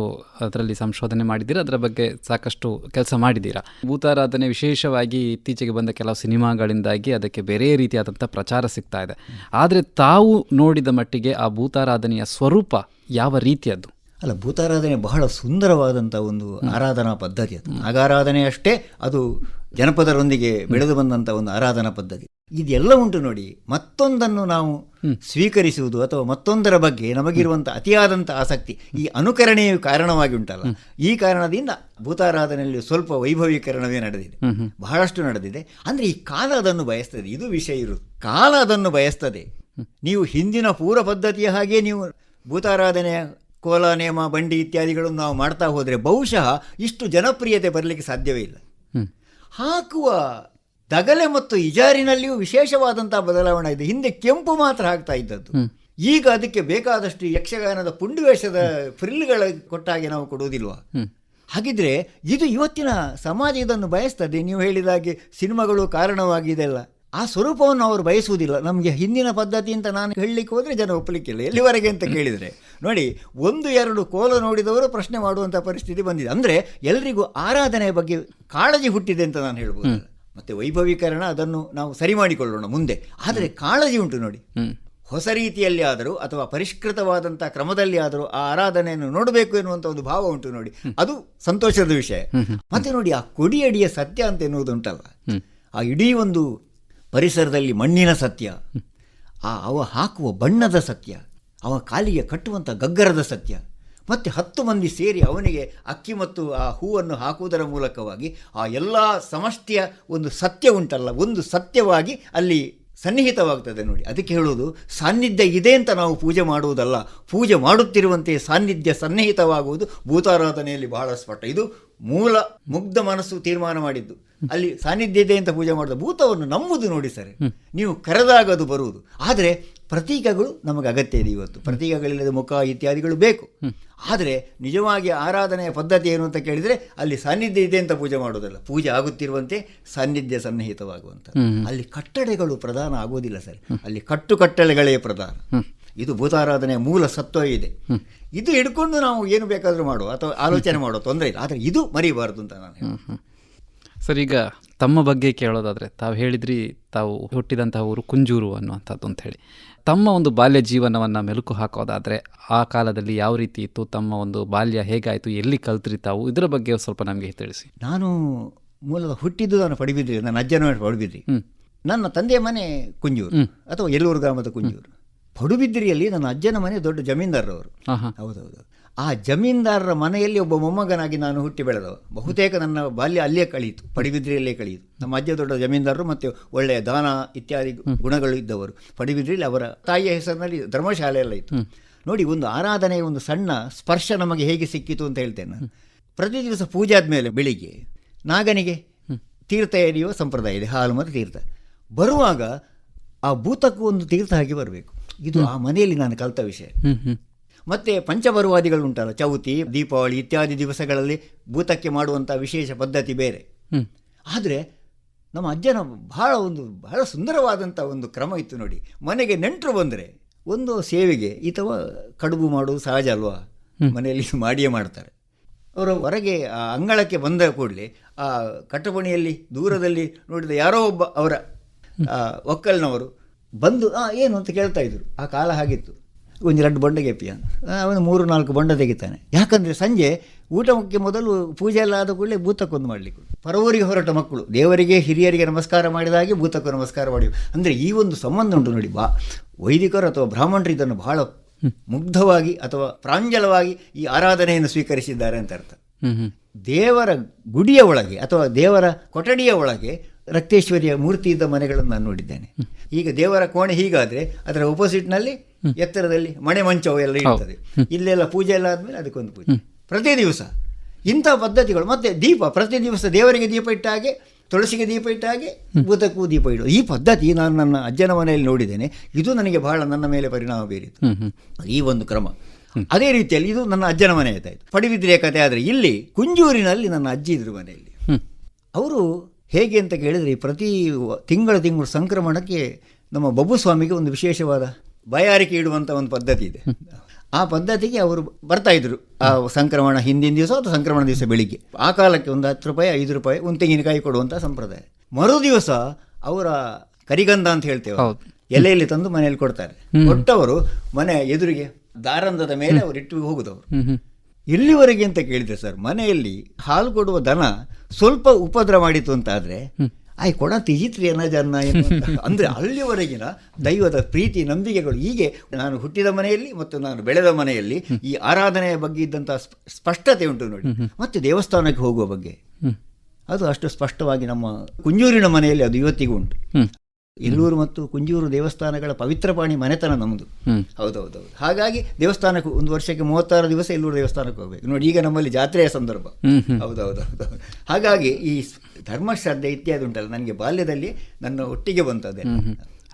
[SPEAKER 1] ಅದರಲ್ಲಿ ಸಂಶೋಧನೆ ಮಾಡಿದ್ದೀರಾ, ಅದರ ಬಗ್ಗೆ ಸಾಕಷ್ಟು ಕೆಲಸ ಮಾಡಿದ್ದೀರಾ. ಭೂತಾರಾಧನೆ ವಿಶೇಷವಾಗಿ ಇತ್ತೀಚೆಗೆ ಬಂದ ಕೆಲವು ಸಿನಿಮಾಗಳಿಂದಾಗಿ ಅದಕ್ಕೆ ಬೇರೆ ರೀತಿಯಾದಂಥ ಪ್ರಚಾರ ಸಿಗ್ತಾ ಇದೆ. ಆದರೆ ತಾವು ನೋಡಿದ ಮಟ್ಟಿಗೆ ಆ ಭೂತಾರಾಧನೆಯ ಸ್ವರೂಪ ಯಾವ ರೀತಿಯದ್ದು?
[SPEAKER 2] ಅಲ್ಲ, ಭೂತಾರಾಧನೆ ಬಹಳ ಸುಂದರವಾದಂಥ ಒಂದು ಆರಾಧನಾ ಪದ್ಧತಿ. ಅದು ನಾಗಾರಾಧನೆ ಅಷ್ಟೇ, ಅದು ಜನಪದರೊಂದಿಗೆ ಬೆಳೆದು ಬಂದಂಥ ಒಂದು ಆರಾಧನಾ ಪದ್ಧತಿ. ಇದೆಲ್ಲ ಉಂಟು ನೋಡಿ. ಮತ್ತೊಂದನ್ನು ನಾವು ಸ್ವೀಕರಿಸುವುದು ಅಥವಾ ಮತ್ತೊಂದರ ಬಗ್ಗೆ ನಮಗಿರುವಂಥ ಅತಿಯಾದಂಥ ಆಸಕ್ತಿ, ಈ ಅನುಕರಣೆಯು ಕಾರಣವಾಗಿ ಉಂಟಲ್ಲ. ಈ ಕಾರಣದಿಂದ ಭೂತಾರಾಧನೆಯಲ್ಲಿ ಸ್ವಲ್ಪ ವೈಭವೀಕರಣವೇ ನಡೆದಿದೆ, ಬಹಳಷ್ಟು ನಡೆದಿದೆ. ಅಂದರೆ ಈ ಕಾಲ ಅದನ್ನು ಬಯಸ್ತದೆ. ಇದು ವಿಷಯ ಇರುವುದು. ಕಾಲ ಅದನ್ನು ಬಯಸ್ತದೆ. ನೀವು ಹಿಂದಿನ ಪೂರ್ವ ಪದ್ಧತಿಯ ಹಾಗೆ ನೀವು ಭೂತಾರಾಧನೆಯ ಕೋಲ, ನೇಮ, ಬಂಡಿ ಇತ್ಯಾದಿಗಳನ್ನು ನಾವು ಮಾಡ್ತಾ ಹೋದರೆ ಬಹುಶಃ ಇಷ್ಟು ಜನಪ್ರಿಯತೆ ಬರಲಿಕ್ಕೆ ಸಾಧ್ಯವೇ ಇಲ್ಲ. ಹಾಕುವ ದಗಲೆ ಮತ್ತು ಇಜಾರಿನಲ್ಲಿಯೂ ವಿಶೇಷವಾದಂತಹ ಬದಲಾವಣೆ ಇದೆ. ಹಿಂದೆ ಕೆಂಪು ಮಾತ್ರ ಹಾಕ್ತಾ ಇದ್ದದ್ದು, ಈಗ ಅದಕ್ಕೆ ಬೇಕಾದಷ್ಟು ಯಕ್ಷಗಾನದ ಪುಂಡುವೇಷದ ಫ್ರಿಲ್ಗಳ ಕೊಟ್ಟಾಗೆ ನಾವು ಕೊಡುವುದಿಲ್ವಾ? ಹಾಗಿದ್ರೆ ಇದು ಇವತ್ತಿನ ಸಮಾಜ ಇದನ್ನು ಬಯಸ್ತದೆ. ನೀವು ಹೇಳಿದಾಗೆ ಸಿನಿಮಾಗಳು ಕಾರಣವಾಗಿದೆಲ್ಲ. ಆ ಸ್ವರೂಪವನ್ನು ಅವರು ಬಯಸುವುದಿಲ್ಲ. ನಮಗೆ ಹಿಂದಿನ ಪದ್ಧತಿ ಅಂತ ನಾನು ಹೇಳಲಿಕ್ಕೆ ಹೋದರೆ ಜನ ಒಪ್ಪಲಿಕ್ಕಿಲ್ಲ. ಎಲ್ಲಿವರೆಗೆ ಅಂತ ಕೇಳಿದರೆ ನೋಡಿ, 1-2 ಕೋಲ ನೋಡಿದವರು ಪ್ರಶ್ನೆ ಮಾಡುವಂಥ ಪರಿಸ್ಥಿತಿ ಬಂದಿದೆ. ಅಂದರೆ ಎಲ್ರಿಗೂ ಆರಾಧನೆಯ ಬಗ್ಗೆ ಕಾಳಜಿ ಹುಟ್ಟಿದೆ ಅಂತ ನಾನು ಹೇಳ್ಬೋದು. ಮತ್ತು ವೈಭವೀಕರಣ ಅದನ್ನು ನಾವು ಸರಿ ಮಾಡಿಕೊಳ್ಳೋಣ ಮುಂದೆ. ಆದರೆ ಕಾಳಜಿ ಉಂಟು ನೋಡಿ. ಹೊಸ ರೀತಿಯಲ್ಲಿ ಆದರೂ ಅಥವಾ ಪರಿಷ್ಕೃತವಾದಂಥ ಕ್ರಮದಲ್ಲಿ ಆದರೂ ಆ ಆರಾಧನೆಯನ್ನು ನೋಡಬೇಕು ಎನ್ನುವಂಥ ಒಂದು ಭಾವ ಉಂಟು ನೋಡಿ. ಅದು ಸಂತೋಷದ ವಿಷಯ. ಮತ್ತೆ ನೋಡಿ, ಆ ಕೊಡಿಯಡಿಯ ಸತ್ಯ ಅಂತ ಎನ್ನುವುದು ಉಂಟಲ್ಲ, ಆ ಇಡೀ ಒಂದು ಪರಿಸರದಲ್ಲಿ ಮಣ್ಣಿನ ಸತ್ಯ, ಅವ ಹಾಕುವ ಬಣ್ಣದ ಸತ್ಯ, ಅವ ಕಾಲಿಗೆ ಕಟ್ಟುವಂಥ ಗಗ್ಗರದ ಸತ್ಯ, ಮತ್ತು 10 ಮಂದಿ ಸೇರಿ ಅವನಿಗೆ ಅಕ್ಕಿ ಮತ್ತು ಆ ಹೂವನ್ನು ಹಾಕುವುದರ ಮೂಲಕವಾಗಿ ಆ ಎಲ್ಲ ಸಮಷ್ಟಿಯ ಒಂದು ಸತ್ಯ ಉಂಟಲ್ಲ, ಒಂದು ಸತ್ಯವಾಗಿ ಅಲ್ಲಿ ಸನ್ನಿಹಿತವಾಗ್ತದೆ ನೋಡಿ. ಅದಕ್ಕೆ ಹೇಳೋದು, ಸಾನ್ನಿಧ್ಯ ಇದೆ ಅಂತ ನಾವು ಪೂಜೆ ಮಾಡುವುದಲ್ಲ, ಪೂಜೆ ಮಾಡುತ್ತಿರುವಂತೆ ಸಾನ್ನಿಧ್ಯ ಸನ್ನಿಹಿತವಾಗುವುದು ಭೂತಾರಾಧನೆಯಲ್ಲಿ ಬಹಳ ಸ್ಪಷ್ಟ. ಇದು ಮೂಲ ಮುಗ್ಧ ಮನಸ್ಸು ತೀರ್ಮಾನ ಮಾಡಿದ್ದು. ಅಲ್ಲಿ ಸಾನ್ನಿಧ್ಯ ಇದೆ ಅಂತ ಪೂಜೆ ಮಾಡೋದು, ಭೂತವನ್ನು ನಂಬುದು ನೋಡಿ ಸರ್. ನೀವು ಕರೆದಾಗ ಅದು ಬರುವುದು. ಆದರೆ ಪ್ರತೀಕಗಳು ನಮಗೆ ಅಗತ್ಯ ಇದೆ. ಇವತ್ತು ಪ್ರತೀಕಗಳಿಲ್ಲದೆ ಮುಖ ಇತ್ಯಾದಿಗಳು ಬೇಕು. ಆದರೆ ನಿಜವಾಗಿ ಆರಾಧನೆಯ ಪದ್ಧತಿ ಏನು ಅಂತ ಕೇಳಿದರೆ, ಅಲ್ಲಿ ಸಾನ್ನಿಧ್ಯ ಇದೆ ಅಂತ ಪೂಜೆ ಮಾಡೋದಲ್ಲ, ಪೂಜೆ ಆಗುತ್ತಿರುವಂತೆ ಸಾನ್ನಿಧ್ಯ ಸನ್ನಿಹಿತವಾಗುವಂಥ. ಅಲ್ಲಿ ಕಟ್ಟಳೆಗಳು ಪ್ರಧಾನ ಆಗೋದಿಲ್ಲ ಸರ್, ಅಲ್ಲಿ ಕಟ್ಟುಕಟ್ಟಳೆಗಳೇ ಪ್ರಧಾನ. ಇದು ಭೂತಾರಾಧನೆಯ ಮೂಲ ಸತ್ವ ಇದೆ. ಇದು ಹಿಡ್ಕೊಂಡು ನಾವು ಏನು ಬೇಕಾದರೂ ಮಾಡುವ ಅಥವಾ ಆಲೋಚನೆ ಮಾಡುವ ತೊಂದರೆ ಇಲ್ಲ. ಆದರೆ ಇದು ಮರಿಬಾರದು ಅಂತ ನಾನು ಹೇಳ್ತೀನಿ.
[SPEAKER 1] ಸರ್, ಈಗ ತಮ್ಮ ಬಗ್ಗೆ ಕೇಳೋದಾದರೆ, ತಾವು ಹೇಳಿದ್ರಿ ತಾವು ಹುಟ್ಟಿದಂತಹ ಊರು ಕುಂಜೂರು ಅನ್ನುವಂಥದ್ದು ಅಂತ ಹೇಳಿ. ತಮ್ಮ ಒಂದು ಬಾಲ್ಯ ಜೀವನವನ್ನು ಮೆಲುಕು ಹಾಕೋದಾದರೆ ಆ ಕಾಲದಲ್ಲಿ ಯಾವ ರೀತಿ ಇತ್ತು, ತಮ್ಮ ಒಂದು ಬಾಲ್ಯ ಹೇಗಾಯಿತು, ಎಲ್ಲಿ ಕಲ್ತ್ರಿ ತಾವು, ಇದರ ಬಗ್ಗೆ ಸ್ವಲ್ಪ ನಮಗೆ ತಿಳಿಸಿ.
[SPEAKER 2] ನಾನು ಮೂಲದ ಹುಟ್ಟಿದ್ದು ನಾನು ಪಡುಬಿದ್ರಿ, ನನ್ನ ಅಜ್ಜನ ಮನೆ ಪಡುಬಿದ್ರಿ. ನನ್ನ ತಂದೆಯ ಮನೆ ಕುಂಜೂರು ಅಥವಾ ಎಲ್ಲೂರು ಗ್ರಾಮದ ಕುಂಜೂರು. ಪಡುಬಿದ್ರಿಯಲ್ಲಿ ನನ್ನ ಅಜ್ಜನ ಮನೆ ದೊಡ್ಡ ಜಮೀನ್ದಾರರವರು. ಹೌದೌದು. ಆ ಜಮೀನ್ದಾರರ ಮನೆಯಲ್ಲಿ ಒಬ್ಬ ಮೊಮ್ಮಗನಾಗಿ ನಾನು ಹುಟ್ಟಿ ಬೆಳೆದವ. ಬಹುತೇಕ ನನ್ನ ಬಾಲ್ಯ ಅಲ್ಲೇ ಕಳೆಯಿತು, ಪಡುಬಿದ್ರಿಯಲ್ಲೇ ಕಳೆಯಿತು. ನಮ್ಮ ಅಜ್ಜ ದೊಡ್ಡ ಜಮೀನ್ದಾರರು ಮತ್ತು ಒಳ್ಳೆಯ ದಾನ ಇತ್ಯಾದಿ ಗುಣಗಳು ಇದ್ದವರು. ಪಡುಬಿದ್ರಿಯಲ್ಲಿ ಅವರ ತಾಯಿಯ ಹೆಸರಿನಲ್ಲಿ ಧರ್ಮಶಾಲೆ ಎಲ್ಲ ಇತ್ತು. ನೋಡಿ, ಒಂದು ಆರಾಧನೆಯ ಒಂದು ಸಣ್ಣ ಸ್ಪರ್ಶ ನಮಗೆ ಹೇಗೆ ಸಿಕ್ಕಿತು ಅಂತ ಹೇಳ್ತೇನೆ ನಾನು. ಪ್ರತಿ ದಿವಸ ಪೂಜೆ ಆದಮೇಲೆ ಬೆಳಿಗ್ಗೆ ನಾಗನಿಗೆ ತೀರ್ಥ ಎರೆಯುವ ಸಂಪ್ರದಾಯ ಇದೆ, ಹಾಲು ಮತ್ತು ತೀರ್ಥ. ಬರುವಾಗ ಆ ಭೂತಕ್ಕೂ ಒಂದು ತೀರ್ಥ ಹಾಕಿ ಬರಬೇಕು. ಇದು ಆ ಮನೆಯಲ್ಲಿ ನಾನು ಕಲಿತ ವಿಷಯ. ಮತ್ತು ಪಂಚಪರ್ವಾದಿಗಳು ಉಂಟಲ್ಲ, ಚೌತಿ, ದೀಪಾವಳಿ ಇತ್ಯಾದಿ ದಿವಸಗಳಲ್ಲಿ ಭೂತಕ್ಕೆ ಮಾಡುವಂಥ ವಿಶೇಷ ಪದ್ಧತಿ ಬೇರೆ. ಆದರೆ ನಮ್ಮ ಅಜ್ಜನ ಬಹಳ ಸುಂದರವಾದಂಥ ಒಂದು ಕ್ರಮ ಇತ್ತು ನೋಡಿ. ಮನೆಗೆ ನೆಂಟರು ಬಂದರೆ ಒಂದು ಸೇವೆಗೆ ಅಥವಾ ಕಡುಬು ಮಾಡೋದು ಸಹಜ ಅಲ್ವಾ, ಮನೆಯಲ್ಲಿ ಮಾಡಿಯೇ ಮಾಡ್ತಾರೆ. ಅವರು ಹೊರಗೆ ಆ ಅಂಗಳಕ್ಕೆ ಬಂದ ಕೂಡಲೇ ಆ ಕಟ್ಟಪಣಿಯಲ್ಲಿ ದೂರದಲ್ಲಿ ನೋಡಿದ ಯಾರೋ ಒಬ್ಬ ಅವರ ಒಕ್ಕಲ್ನವರು ಬಂದು ಏನು ಅಂತ ಕೇಳ್ತಾ ಇದ್ರು. ಆ ಕಾಲ ಹಾಗಿತ್ತು. ಒಂದು 2 ಬೊಂಡ ಗೆಪ್ಪಿಯ ಅವನು 3-4 ಬೊಂಡ ತೆಗಿತಾನೆ. ಯಾಕಂದರೆ ಸಂಜೆ ಊಟಕ್ಕೆ ಮೊದಲು ಪೂಜೆ ಎಲ್ಲ ಆದ ಕೂಡಲೇ ಭೂತಕ್ಕೊಂದು ಮಾಡಲಿಕ್ಕೆ. ಪರವೂರಿಗೆ ಹೊರಟ ಮಕ್ಕಳು ದೇವರಿಗೆ ಹಿರಿಯರಿಗೆ ನಮಸ್ಕಾರ ಮಾಡಿದಾಗೆ ಭೂತಕ್ಕೂ ನಮಸ್ಕಾರ ಮಾಡಿ. ಅಂದರೆ ಈ ಒಂದು ಸಂಬಂಧ ಉಂಟು ನೋಡಿ. ವೈದಿಕರು ಅಥವಾ ಬ್ರಾಹ್ಮಣರು ಇದನ್ನು ಬಹಳ ಮುಗ್ಧವಾಗಿ ಅಥವಾ ಪ್ರಾಂಜಲವಾಗಿ ಈ ಆರಾಧನೆಯನ್ನು ಸ್ವೀಕರಿಸಿದ್ದಾರೆ ಅಂತ ಅರ್ಥ. ದೇವರ ಗುಡಿಯ ಒಳಗೆ ಅಥವಾ ದೇವರ ಕೊಠಡಿಯ ಒಳಗೆ ರಕ್ತೇಶ್ವರಿಯ ಮೂರ್ತಿ ಇದ್ದ ಮನೆಗಳನ್ನು ನಾನು ನೋಡಿದ್ದೇನೆ. ಈಗ ದೇವರ ಕೋಣೆ ಹೀಗಾದರೆ ಅದರ ಒಪೋಸಿಟ್ನಲ್ಲಿ ಎತ್ತರದಲ್ಲಿ ಮಣೆ ಮಂಚವು ಎಲ್ಲ ಇರ್ತದೆ. ಇಲ್ಲೆಲ್ಲ ಪೂಜೆ ಎಲ್ಲ ಆದಮೇಲೆ ಅದಕ್ಕೊಂದು ಪೂಜೆ ಪ್ರತಿ ದಿವಸ. ಇಂಥ ಪದ್ಧತಿಗಳು. ಮತ್ತು ದೀಪ ಪ್ರತಿ ದಿವಸ ದೇವರಿಗೆ ದೀಪ ಇಟ್ಟ ಹಾಗೆ, ತುಳಸಿಗೆ ದೀಪ ಇಟ್ಟ ಹಾಗೆ ಭೂತಕ್ಕೂ ದೀಪ ಇಡುವ ಈ ಪದ್ಧತಿ ನಾನು ನನ್ನ ಅಜ್ಜನ ಮನೆಯಲ್ಲಿ ನೋಡಿದ್ದೇನೆ. ಇದು ನನಗೆ ಬಹಳ ನನ್ನ ಮೇಲೆ ಪರಿಣಾಮ ಬೀರಿತು ಈ ಒಂದು ಕ್ರಮ. ಅದೇ ರೀತಿಯಲ್ಲಿ ಇದು ನನ್ನ ಅಜ್ಜನ ಮನೆ ಆಯ್ತಾಯಿತು. ಪಡುಬಿದ್ರಿಯ ಕಥೆ. ಆದರೆ ಇಲ್ಲಿ ಕುಂಜೂರಿನಲ್ಲಿ ನನ್ನ ಅಜ್ಜಿ ಇದ್ರು ಮನೆಯಲ್ಲಿ. ಅವರು ಹೇಗೆ ಅಂತ ಕೇಳಿದರೆ ಪ್ರತಿ ತಿಂಗಳು ಸಂಕ್ರಮಣಕ್ಕೆ ನಮ್ಮ ಬಬ್ಬುಸ್ವಾಮಿಗೆ ಒಂದು ವಿಶೇಷವಾದ ಬಾಯಾರಿಕೆ ಇಡುವಂಥ ಒಂದು ಪದ್ಧತಿ ಇದೆ. ಆ ಪದ್ಧತಿಗೆ ಅವರು ಬರ್ತಾಯಿದ್ರು ಆ ಸಂಕ್ರಮಣ ಹಿಂದಿನ ದಿವಸ ಅಥವಾ ಸಂಕ್ರಮಣ ದಿವಸ ಬೆಳಿಗ್ಗೆ. ಆ ಕಾಲಕ್ಕೆ ಒಂದು 10 ರೂಪಾಯಿ 5 ರೂಪಾಯಿ ಒಂದು ತೆಂಗಿನಕಾಯಿ ಕೊಡುವಂಥ ಸಂಪ್ರದಾಯ. ಮರು ದಿವಸ ಅವರ ಕರಿಗಂಧ ಅಂತ ಹೇಳ್ತೇವೆ, ಎಲೆಯಲ್ಲಿ ತಂದು ಮನೆಯಲ್ಲಿ ಕೊಡ್ತಾರೆ. ಕೊಟ್ಟವರು ಮನೆ ಎದುರಿಗೆ ದಾರಂಧದ ಮೇಲೆ ಅವರು ಇಟ್ಟು ಹೋಗುದವರು. ಎಲ್ಲಿವರೆಗೆ ಅಂತ ಕೇಳಿದ್ರೆ ಸರ್, ಮನೆಯಲ್ಲಿ ಹಾಲು ಕೊಡುವ ದನ ಸ್ವಲ್ಪ ಉಪದ್ರ ಮಾಡಿತು ಅಂತಾದರೆ ಆಯ್ ಕೊಡ ತಿಜಿತ್ರಿ ಅನ್ನೋ ಜನ ಅಂದರೆ ಅಲ್ಲಿವರೆಗಿನ ದೈವದ ಪ್ರೀತಿ ನಂಬಿಕೆಗಳು. ಹೀಗೆ ನಾನು ಹುಟ್ಟಿದ ಮನೆಯಲ್ಲಿ ಮತ್ತು ನಾನು ಬೆಳೆದ ಮನೆಯಲ್ಲಿ ಈ ಆರಾಧನೆಯ ಬಗ್ಗೆ ಇದ್ದಂಥ ಸ್ಪಷ್ಟತೆ ಉಂಟು ನೋಡಿ. ಮತ್ತು ದೇವಸ್ಥಾನಕ್ಕೆ ಹೋಗುವ ಬಗ್ಗೆ ಅದು ಅಷ್ಟು ಸ್ಪಷ್ಟವಾಗಿ ನಮ್ಮ ಕುಂಜೂರಿನ ಮನೆಯಲ್ಲಿ ಅದು ಇವತ್ತಿಗೂ ಉಂಟು. ಎಲ್ಲೂರು ಮತ್ತು ಕುಂಜೂರು ದೇವಸ್ಥಾನಗಳ ಪವಿತ್ರಪಾಣಿ ಮನೆತನ ನಮ್ಮದು. ಹೌದೌದೌದು. ಹಾಗಾಗಿ ದೇವಸ್ಥಾನಕ್ಕೆ ಒಂದು ವರ್ಷಕ್ಕೆ 36 ದಿವಸ ಎಲ್ಲೂರು ದೇವಸ್ಥಾನಕ್ಕೆ ಹೋಗಬೇಕು ನೋಡಿ. ಈಗ ನಮ್ಮಲ್ಲಿ ಜಾತ್ರೆಯ ಸಂದರ್ಭ. ಹೌದೌದೌದು. ಹಾಗಾಗಿ ಈ ಧರ್ಮಶ್ರದ್ಧೆ ಇತ್ಯಾದಿ ಉಂಟಲ್ಲ, ನನಗೆ ಬಾಲ್ಯದಲ್ಲಿ ನನ್ನ ಒಟ್ಟಿಗೆ ಬಂತದೆ.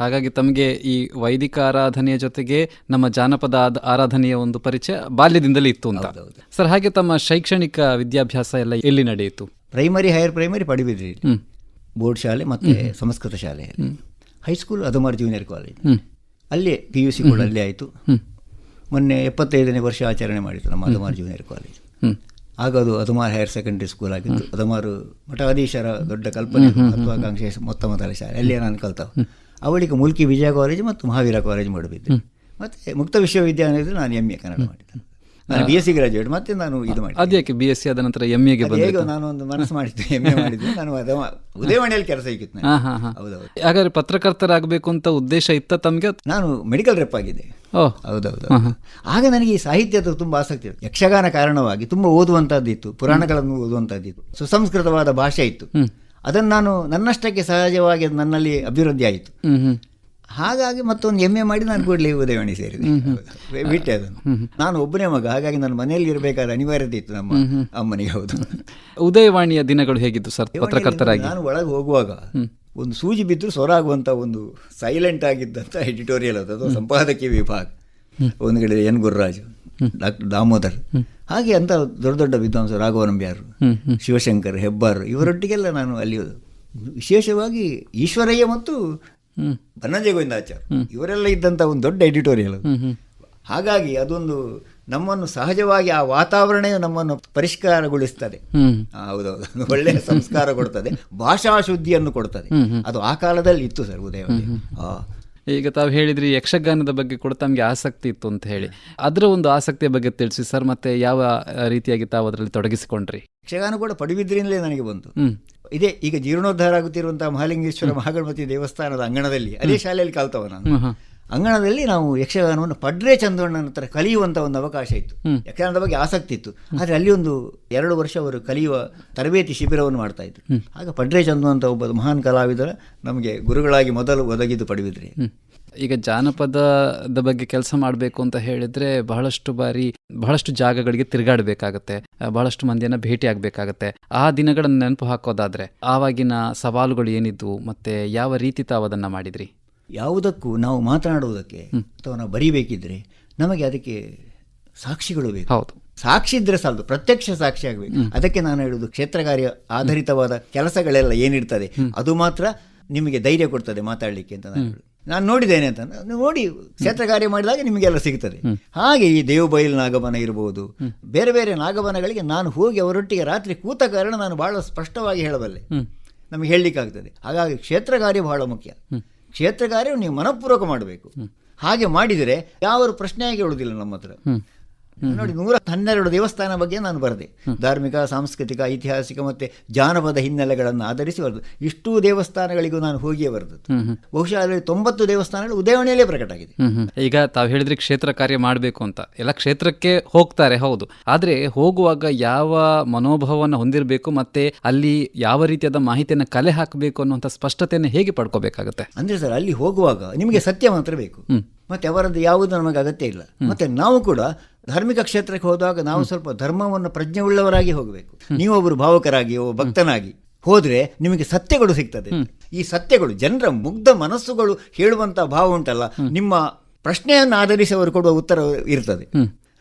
[SPEAKER 1] ಹಾಗಾಗಿ ತಮಗೆ ಈ ವೈದಿಕ ಆರಾಧನೆಯ ಜೊತೆಗೆ ನಮ್ಮ ಜಾನಪದ ಆರಾಧನೆಯ ಒಂದು ಪರಿಚಯ ಬಾಲ್ಯದಿಂದಲೇ ಇತ್ತು ಅಂತ. ಸರ್, ಹಾಗೆ ತಮ್ಮ ಶೈಕ್ಷಣಿಕ ವಿದ್ಯಾಭ್ಯಾಸ ಎಲ್ಲ ಎಲ್ಲಿ ನಡೆಯಿತು?
[SPEAKER 2] Primary, higher primary Padubidri board ಶಾಲೆ ಮತ್ತು ಸಂಸ್ಕೃತ ಶಾಲೆಯಲ್ಲಿ. ಹೈಸ್ಕೂಲ್ ಅದಮಾರ್ ಜೂನಿಯರ್ ಕಾಲೇಜ್, ಅಲ್ಲೇ PUC ಕೂಡ ಅಲ್ಲೇ ಆಯಿತು. ಮೊನ್ನೆ 75ನೇ ವರ್ಷ ಆಚರಣೆ ಮಾಡಿತ್ತು ನಮ್ಮ ಅದಮಾರ್ ಜೂನಿಯರ್ ಕಾಲೇಜ್. ಆಗ ಅದು ಅದಮಾರ್ ಹೈಯರ್ ಸೆಕೆಂಡರಿ ಸ್ಕೂಲ್ ಆಗಿತ್ತು. ಅದಮಾರು ಮಠಾಧೀಶರ ದೊಡ್ಡ ಕಲ್ಪನೆ ಮಹತ್ವಾಕಾಂಕ್ಷೆ ಮೊದಲ ಶಾಲೆ, ಅಲ್ಲೇ ನಾನು ಕಲ್ತವ. ಅವಳಿಗೆ ಮುಲ್ಕಿ ವಿಜಯ ಕಾಲೇಜ್ ಮತ್ತು ಮಹಾವೀರ ಕಾಲೇಜ್ ಮಾಡಿಬಿದ್ದೆ. ಮತ್ತು ಮುಕ್ತ ವಿಶ್ವವಿದ್ಯಾಲಯದಲ್ಲಿ ನಾನು MA ಕನ್ನಡ ಮಾಡಿದ್ದೆ. ನಾನು BSc ಗ್ರಾಜುಯೇಟ್. ಮತ್ತೆ ನಾನು ಇದು ಮಾಡಿ
[SPEAKER 1] ಅದಕ್ಕೆ BSc ಆದ ನಂತರ MAಗೆ
[SPEAKER 2] ಹೇಗೆ ನಾನು ಒಂದು ಮನಸ್ಸು ಮಾಡಿದ್ದೆ, MA ಮಾಡಿದ್ದೆ. ನಾನು ಉದಯವಾಣಿಯಲ್ಲಿ ಕೆಲಸ ಸಿಕ್ಕಿತ್ತು. ಹೌದೌದು.
[SPEAKER 1] ಹಾಗಾದ್ರೆ ಪತ್ರಕರ್ತರಾಗಬೇಕು ಅಂತ ಉದ್ದೇಶ ಇತ್ತ ತಮಗೆ?
[SPEAKER 2] ನಾನು ಮೆಡಿಕಲ್ ರೆಪ್ ಆಗಿದ್ದೆ. ಹೌದೌದು. ಆಗ ನನಗೆ ಈ ಸಾಹಿತ್ಯದ ತುಂಬ ಆಸಕ್ತಿ ಇತ್ತು. ಯಕ್ಷಗಾನ ಕಾರಣವಾಗಿ ತುಂಬ ಓದುವಂಥದ್ದಿತ್ತು, ಪುರಾಣಗಳನ್ನು ಓದುವಂಥದ್ದಿತ್ತು, ಸುಸಂಸ್ಕೃತವಾದ ಭಾಷೆ ಇತ್ತು. ಅದನ್ನು ನಾನು ನನ್ನಷ್ಟಕ್ಕೆ ಸಹಜವಾಗಿ ನನ್ನಲ್ಲಿ ಅಭಿವೃದ್ಧಿ ಆಯಿತು. ಹಾಗಾಗಿ ಮತ್ತೊಂದು MA ಮಾಡಿ ನಾನು ಕೂಡಲೇ ಉದಯವಾಣಿ ಸೇರಿದೆ, ಬಿಟ್ಟೆ ಅದನ್ನು. ನಾನು ಒಬ್ಬನೇ ಮಗ, ಹಾಗಾಗಿ ನನ್ನ ಮನೆಯಲ್ಲಿ ಇರಬೇಕಾದ ಅನಿವಾರ್ಯತೆ ಇತ್ತು ನಮ್ಮ ಅಮ್ಮನಿಗೆ. ಹೌದು.
[SPEAKER 1] ಉದಯವಾಣಿಯ ದಿನಗಳು ಹೇಗಿತ್ತು ಸರ್ ಪತ್ರಕರ್ತರಾಗಿ?
[SPEAKER 2] ನಾನು ಒಳಗೆ ಹೋಗುವಾಗ ಒಂದು ಸೂಜಿ ಬಿದ್ದು ಸೊರಾಗುವಂಥ ಒಂದು ಸೈಲೆಂಟ್ ಆಗಿದ್ದಂಥ ಎಡಿಟೋರಿಯಲ್ ಅದು ಸಂಪಾದಕೀಯ ವಿಭಾಗ. ಒಂದು ಕಡೆ N. ಗುರುರಾಜು, ಡಾಕ್ಟರ್ ದಾಮೋದರ್, ಹಾಗೆ ಅಂತ ದೊಡ್ಡ ದೊಡ್ಡ ವಿದ್ವಾಂಸರು, ರಾಘವನಂಬ್ಯಾರು, ಶಿವಶಂಕರ್, ಹೆಬ್ಬಾರ್, ಇವರೊಟ್ಟಿಗೆಲ್ಲ ನಾನು ಅಲ್ಲಿ ವಿಶೇಷವಾಗಿ ಈಶ್ವರಯ್ಯ ಮತ್ತು ಬನ್ನಂಜೆ ಗೋವಿಂದಾಚಾರ್ಯ ಇವರೆಲ್ಲ ಇದ್ದಂಥ ಒಂದು ದೊಡ್ಡ ಎಡಿಟೋರಿಯಲ್. ಹಾಗಾಗಿ ಅದೊಂದು ನಮ್ಮನ್ನು ಸಹಜವಾಗಿ ಆ ವಾತಾವರಣವೇ ನಮ್ಮನ್ನು ಪರಿಷ್ಕಾರಗೊಳಿಸ್ತದೆ. ಹೌದೌದು, ಒಳ್ಳೆಯ ಸಂಸ್ಕಾರ ಕೊಡ್ತದೆ, ಭಾಷಾ ಶುದ್ಧಿಯನ್ನು ಕೊಡ್ತದೆ. ಅದು ಆ ಕಾಲದಲ್ಲಿ ಇತ್ತು ಸರ್ ಉದಯವಾಣಿ.
[SPEAKER 1] ಈಗ ತಾವು ಹೇಳಿದ್ರಿ ಯಕ್ಷಗಾನದ ಬಗ್ಗೆ ಕೂಡ ತಮಗೆ ಆಸಕ್ತಿ ಇತ್ತು ಅಂತ ಹೇಳಿ, ಅದರ ಒಂದು ಆಸಕ್ತಿಯ ಬಗ್ಗೆ ತಿಳಿಸಿ ಸರ್. ಮತ್ತೆ ಯಾವ ರೀತಿಯಾಗಿ ತಾವು ಅದರಲ್ಲಿ ತೊಡಗಿಸಿಕೊಂಡ್ರಿ?
[SPEAKER 2] ಯಕ್ಷಗಾನ ಕೂಡ ಪಡುಬಿದ್ರಿಯಿಂದಲೇ ನನಗೆ ಬಂತು. ಇದೇ ಈಗ ಜೀರ್ಣೋದ್ಧಾರ ಆಗುತ್ತಿರುವಂತಹ ಮಹಾಲಿಂಗೇಶ್ವರ ಮಹಾಗಣಪತಿ ದೇವಸ್ಥಾನದ ಅಂಗಣದಲ್ಲಿ, ಅದೇ ಶಾಲೆಯಲ್ಲಿ ಕಲ್ತವ ನಾನು. ಅಂಗಣದಲ್ಲಿ ನಾವು ಯಕ್ಷಗಾನವನ್ನು ಪಡ್ರೆ ಚಂದಣ್ಣನ ಹತ್ರ ಕಲಿಯುವಂಥ ಒಂದು ಅವಕಾಶ ಇತ್ತು. ಯಕ್ಷಗಾನದ ಬಗ್ಗೆ ಆಸಕ್ತಿ ಇತ್ತು. ಆದರೆ ಅಲ್ಲಿ ಒಂದು 2 ವರ್ಷ ಅವರು ಕಲಿಯುವ ತರಬೇತಿ ಶಿಬಿರವನ್ನು ಮಾಡ್ತಾ ಇದ್ರು. ಆಗ ಪಡ್ರೆ ಚಂದು ಅಂತ ಒಬ್ಬ ಮಹಾನ್ ಕಲಾವಿದರ ನಮಗೆ ಗುರುಗಳಾಗಿ ಮೊದಲು ಒದಗಿದ್ದು ಪಡುಬಿದ್ರಿ.
[SPEAKER 1] ಈಗ ಜಾನಪದದ ಬಗ್ಗೆ ಕೆಲಸ ಮಾಡಬೇಕು ಅಂತ ಹೇಳಿದ್ರೆ ಬಹಳಷ್ಟು ಜಾಗಗಳಿಗೆ ತಿರುಗಾಡಬೇಕಾಗತ್ತೆ, ಬಹಳಷ್ಟು ಮಂದಿಯನ್ನ ಭೇಟಿ ಆಗಬೇಕಾಗತ್ತೆ. ಆ ದಿನಗಳನ್ನು ನೆನಪು ಹಾಕೋದಾದ್ರೆ ಆವಾಗಿನ ಸವಾಲುಗಳು ಏನಿದ್ವು, ಮತ್ತೆ ಯಾವ ರೀತಿ ತಾವು ಅದನ್ನ ಮಾಡಿದ್ರಿ?
[SPEAKER 2] ಯಾವುದಕ್ಕೂ ನಾವು ಮಾತನಾಡುವುದಕ್ಕೆ ಅಥವಾ ನಾವು ಬರೀಬೇಕಿದ್ರೆ ನಮಗೆ ಅದಕ್ಕೆ ಸಾಕ್ಷಿಗಳು ಬೇಕು.
[SPEAKER 1] ಹೌದು,
[SPEAKER 2] ಸಾಕ್ಷಿ ಇದ್ರೆ ಸಾಲದು, ಪ್ರತ್ಯಕ್ಷ ಸಾಕ್ಷಿ ಆಗಬೇಕು. ಅದಕ್ಕೆ ನಾನು ಹೇಳುವುದು, ಕ್ಷೇತ್ರಕಾರ್ಯ ಆಧಾರಿತವಾದ ಕೆಲಸಗಳೆಲ್ಲ ಏನಿರ್ತದೆ ಅದು ಮಾತ್ರ ನಿಮಗೆ ಧೈರ್ಯ ಕೊಡ್ತದೆ ಮಾತಾಡಲಿಕ್ಕೆ ಅಂತ ನಾನು ನೋಡಿದ್ದೇನೆ ಅಂತ. ನೋಡಿ, ಕ್ಷೇತ್ರ ಕಾರ್ಯ ಮಾಡಿದಾಗ ನಿಮಗೆಲ್ಲ ಸಿಗ್ತದೆ. ಹಾಗೆ ಈ ದೇವಬೈಲ್ ನಾಗಬನ ಇರಬಹುದು, ಬೇರೆ ಬೇರೆ ನಾಗಬನಗಳಿಗೆ ನಾನು ಹೋಗಿ ಅವರೊಟ್ಟಿಗೆ ರಾತ್ರಿ ಕೂತ ಕಾರಣ ನಾನು ಬಹಳ ಸ್ಪಷ್ಟವಾಗಿ ಹೇಳಬಲ್ಲೆ, ನಮಗೆ ಹೇಳಲಿಕ್ಕಾಗ್ತದೆ. ಹಾಗಾಗಿ ಕ್ಷೇತ್ರ ಕಾರ್ಯ ಬಹಳ ಮುಖ್ಯ. ಕ್ಷೇತ್ರ ಕಾರ್ಯ ನೀವು ಮನಪೂರ್ವಕ ಮಾಡಬೇಕು. ಹಾಗೆ ಮಾಡಿದರೆ ಯಾವ ಪ್ರಶ್ನೆಯಾಗಿ ಹೇಳುವುದಿಲ್ಲ ನಮ್ಮ ಹತ್ರ. ನೋಡಿ, 112 ದೇವಸ್ಥಾನ ಬಗ್ಗೆ ನಾನು ಬರೆದೆ. ಧಾರ್ಮಿಕ, ಸಾಂಸ್ಕೃತಿಕ, ಐತಿಹಾಸಿಕ ಮತ್ತೆ ಜಾನಪದ ಹಿನ್ನೆಲೆಗಳನ್ನು ಆಧರಿಸಿ ಬರೆದು ಇಷ್ಟೂ ದೇವಸ್ಥಾನಗಳಿಗೂ ನಾನು ಹೋಗಿಯೇ ಬರೆದದ್ದು. ಬಹುಶಃ ಅದರಲ್ಲಿ 90 ದೇವಸ್ಥಾನಗಳು ಉದಯವಾಣಿಯಲ್ಲೇ ಪ್ರಕಟ ಆಗಿದೆ.
[SPEAKER 1] ಈಗ ತಾವು ಹೇಳಿದ್ರೆ ಕ್ಷೇತ್ರ ಕಾರ್ಯ ಮಾಡಬೇಕು ಅಂತ, ಎಲ್ಲ ಕ್ಷೇತ್ರಕ್ಕೆ ಹೋಗ್ತಾರೆ, ಹೌದು. ಆದ್ರೆ ಹೋಗುವಾಗ ಯಾವ ಮನೋಭಾವವನ್ನು ಹೊಂದಿರಬೇಕು, ಮತ್ತೆ ಅಲ್ಲಿ ಯಾವ ರೀತಿಯಾದ ಮಾಹಿತಿಯನ್ನು ಕಲೆ ಹಾಕಬೇಕು ಅನ್ನುವಂಥ ಸ್ಪಷ್ಟತೆಯನ್ನು ಹೇಗೆ ಪಡ್ಕೋಬೇಕಾಗತ್ತೆ?
[SPEAKER 2] ಅಂದ್ರೆ ಸರ್, ಅಲ್ಲಿ ಹೋಗುವಾಗ ನಿಮಗೆ ಸತ್ಯ ಮಾತ್ರ ಬೇಕು, ಮತ್ತೆ ಅವರದ್ದು ಯಾವುದು ನಮಗೆ ಅಗತ್ಯ ಇಲ್ಲ. ಮತ್ತೆ ನಾವು ಕೂಡ ಧಾರ್ಮಿಕ ಕ್ಷೇತ್ರಕ್ಕೆ ಹೋದಾಗ ನಾವು ಸ್ವಲ್ಪ ಧರ್ಮವನ್ನು ಪ್ರಜ್ಞೆ ಉಳ್ಳವರಾಗಿ ಹೋಗಬೇಕು. ನೀವೊಬ್ಬರು ಭಾವಕರಾಗಿ, ಭಕ್ತನಾಗಿ ಹೋದ್ರೆ ನಿಮಗೆ ಸತ್ಯಗಳು ಸಿಗ್ತದೆ. ಈ ಸತ್ಯಗಳು ಜನರ ಮುಗ್ಧ ಮನಸ್ಸುಗಳು ಹೇಳುವಂತ ಭಾವ ಉಂಟಲ್ಲ, ನಿಮ್ಮ ಪ್ರಶ್ನೆಯನ್ನು ಆಧರಿಸಿ ಅವರು ಕೊಡುವ ಉತ್ತರ ಇರ್ತದೆ.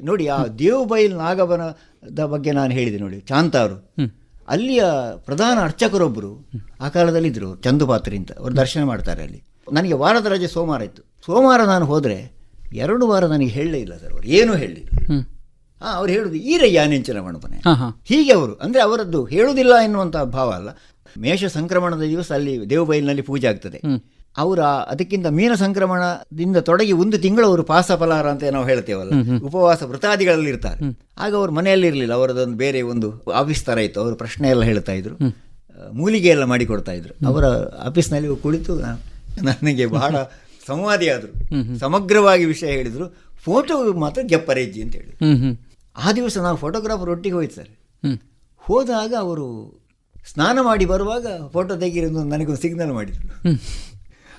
[SPEAKER 2] ನೋಡಿ, ಆ ದೇವಬೈಲ್ ನಾಗಬನದ ಬಗ್ಗೆ ನಾನು ಹೇಳಿದೆ ನೋಡಿ, ಚಾಂತಾರು ಅಲ್ಲಿಯ ಪ್ರಧಾನ ಅರ್ಚಕರೊಬ್ಬರು ಆ ಕಾಲದಲ್ಲಿ ಇದ್ರು, ಚಂದುಪಾತ್ರಿ ಅಂತ. ಅವರು ದರ್ಶನ ಮಾಡ್ತಾರೆ ಅಲ್ಲಿ. ನನಗೆ ವಾರದ ರಜೆ ಸೋಮವಾರ ಇತ್ತು. ಸೋಮವಾರ ನಾನು ಹೋದರೆ 2 ವಾರ ನನಗೆ ಹೇಳಲೇ ಇಲ್ಲ ಸರ್, ಅವರು ಏನೂ ಹೇಳಲಿಲ್ಲ. ಅವ್ರು ಹೇಳುದು ಈರಯ್ಯ ನೆಂಚಿನ ಮಣಪನೆ ಹೀಗೆ. ಅವರು ಅಂದರೆ ಅವರದ್ದು ಹೇಳುವುದಿಲ್ಲ ಎನ್ನುವಂಥ ಭಾವ ಅಲ್ಲ. ಮೇಷ ಸಂಕ್ರಮಣದ ದಿವಸ ಅಲ್ಲಿ ದೇವಬೈಲಿನಲ್ಲಿ ಪೂಜೆ ಆಗ್ತದೆ. ಅವರ ಅದಕ್ಕಿಂತ ಮೀನ ಸಂಕ್ರಮಣದಿಂದ ತೊಡಗಿ 1 ತಿಂಗಳು ಅವರು ಪಾಸ ಫಲಾರ ಅಂತ ನಾವು ಹೇಳ್ತೇವಲ್ಲ, ಉಪವಾಸ ವೃತಾದಿಗಳಲ್ಲಿ ಇರ್ತಾರೆ. ಆಗ ಅವರು ಮನೆಯಲ್ಲಿ ಇರಲಿಲ್ಲ, ಅವರದೊಂದು ಬೇರೆ ಒಂದು ಆಫೀಸ್ ಥರ ಇತ್ತು. ಅವರು ಪ್ರಶ್ನೆ ಎಲ್ಲ ಹೇಳ್ತಾ ಇದ್ರು, ಮೂಲಿಗೆ ಎಲ್ಲ ಮಾಡಿಕೊಡ್ತಾ ಇದ್ರು. ಅವರ ಆಫೀಸ್ನಲ್ಲಿ ಕುಳಿತು ನನಗೆ ಬಹಳ ಸಂವಾದಿ ಆದರು, ಸಮಗ್ರವಾಗಿ ವಿಷಯ ಹೇಳಿದರು. ಫೋಟೋ ಮಾತ್ರ ಗೆಪ್ಪರೆಜ್ಜಿ ಅಂತ ಹೇಳಿದ್ರು. ಆ ದಿವಸ ನಾವು ಫೋಟೋಗ್ರಾಫರ್ ಒಟ್ಟಿಗೆ ಹೋಯ್ತು ಸರ್. ಹೋದಾಗ ಅವರು ಸ್ನಾನ ಮಾಡಿ ಬರುವಾಗ ಫೋಟೋ ತೆಗೀರಿ ನನಗೊಂದು ಸಿಗ್ನಲ್ ಮಾಡಿದರು.